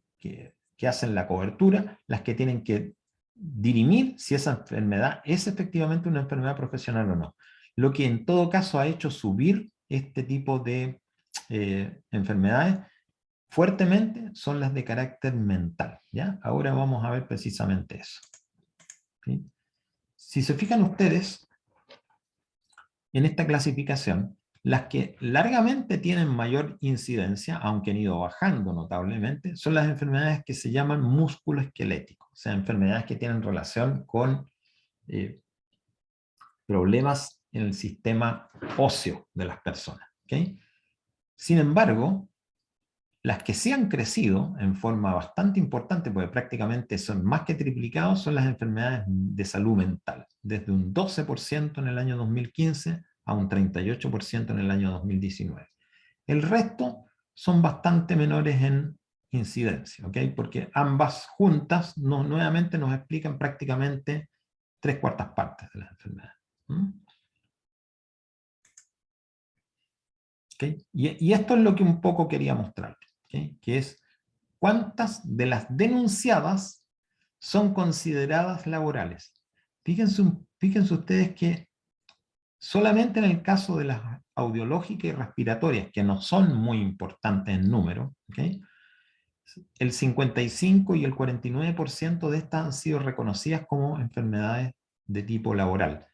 hacen la cobertura las que tienen que dirimir si esa enfermedad es efectivamente una enfermedad profesional o no. Lo que en todo caso ha hecho subir este tipo de enfermedades fuertemente son las de carácter mental, ¿ya? Ahora vamos a ver precisamente eso. ¿Sí? Si se fijan ustedes en esta clasificación, las que largamente tienen mayor incidencia, aunque han ido bajando notablemente, son las enfermedades que se llaman musculoesqueléticos, o sea, enfermedades que tienen relación con problemas en el sistema óseo de las personas. ¿Okay? Sin embargo, las que sí han crecido en forma bastante importante, porque prácticamente son más que triplicados, son las enfermedades de salud mental, desde un 12% en el año 2015 a un 38% en el año 2019. El resto son bastante menores en incidencia, ¿ok? Porque ambas juntas nuevamente nos explican prácticamente 3/4 partes de las enfermedades. ¿Okay? Y esto es lo que un poco quería mostrarles, ¿okay? Que es cuántas de las denunciadas son consideradas laborales. Fíjense ustedes que solamente en el caso de las audiológicas y respiratorias, que no son muy importantes en número, ¿okay?, el 55 y el 49% de estas han sido reconocidas como enfermedades de tipo laboral.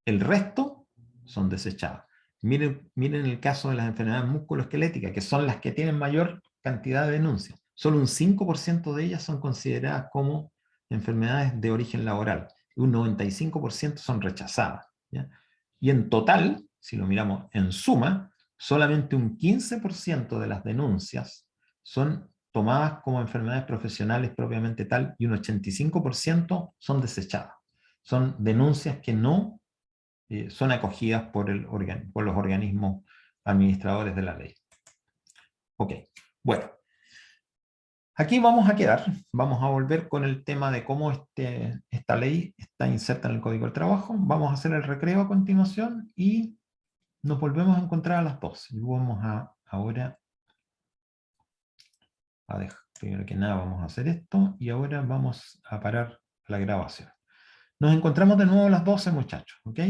El resto son desechadas. Miren el caso de las enfermedades musculoesqueléticas, que son las que tienen mayor cantidad de denuncias. Solo un 5% de ellas son consideradas como enfermedades de origen laboral. Un 95% son rechazadas, ¿ya? Y en total, si lo miramos en suma, solamente un 15% de las denuncias son tomadas como enfermedades profesionales propiamente tal, y un 85% son desechadas. Son denuncias que no son acogidas por los organismos administradores de la ley. Ok, bueno. Aquí vamos a quedar, vamos a volver con el tema de cómo esta ley está inserta en el Código del Trabajo. Vamos a hacer el recreo a continuación y nos volvemos a encontrar a las 12. Y vamos ahora a dejar, primero que nada vamos a hacer esto y ahora vamos a parar la grabación. Nos encontramos de nuevo a las 12, muchachos, ¿ok?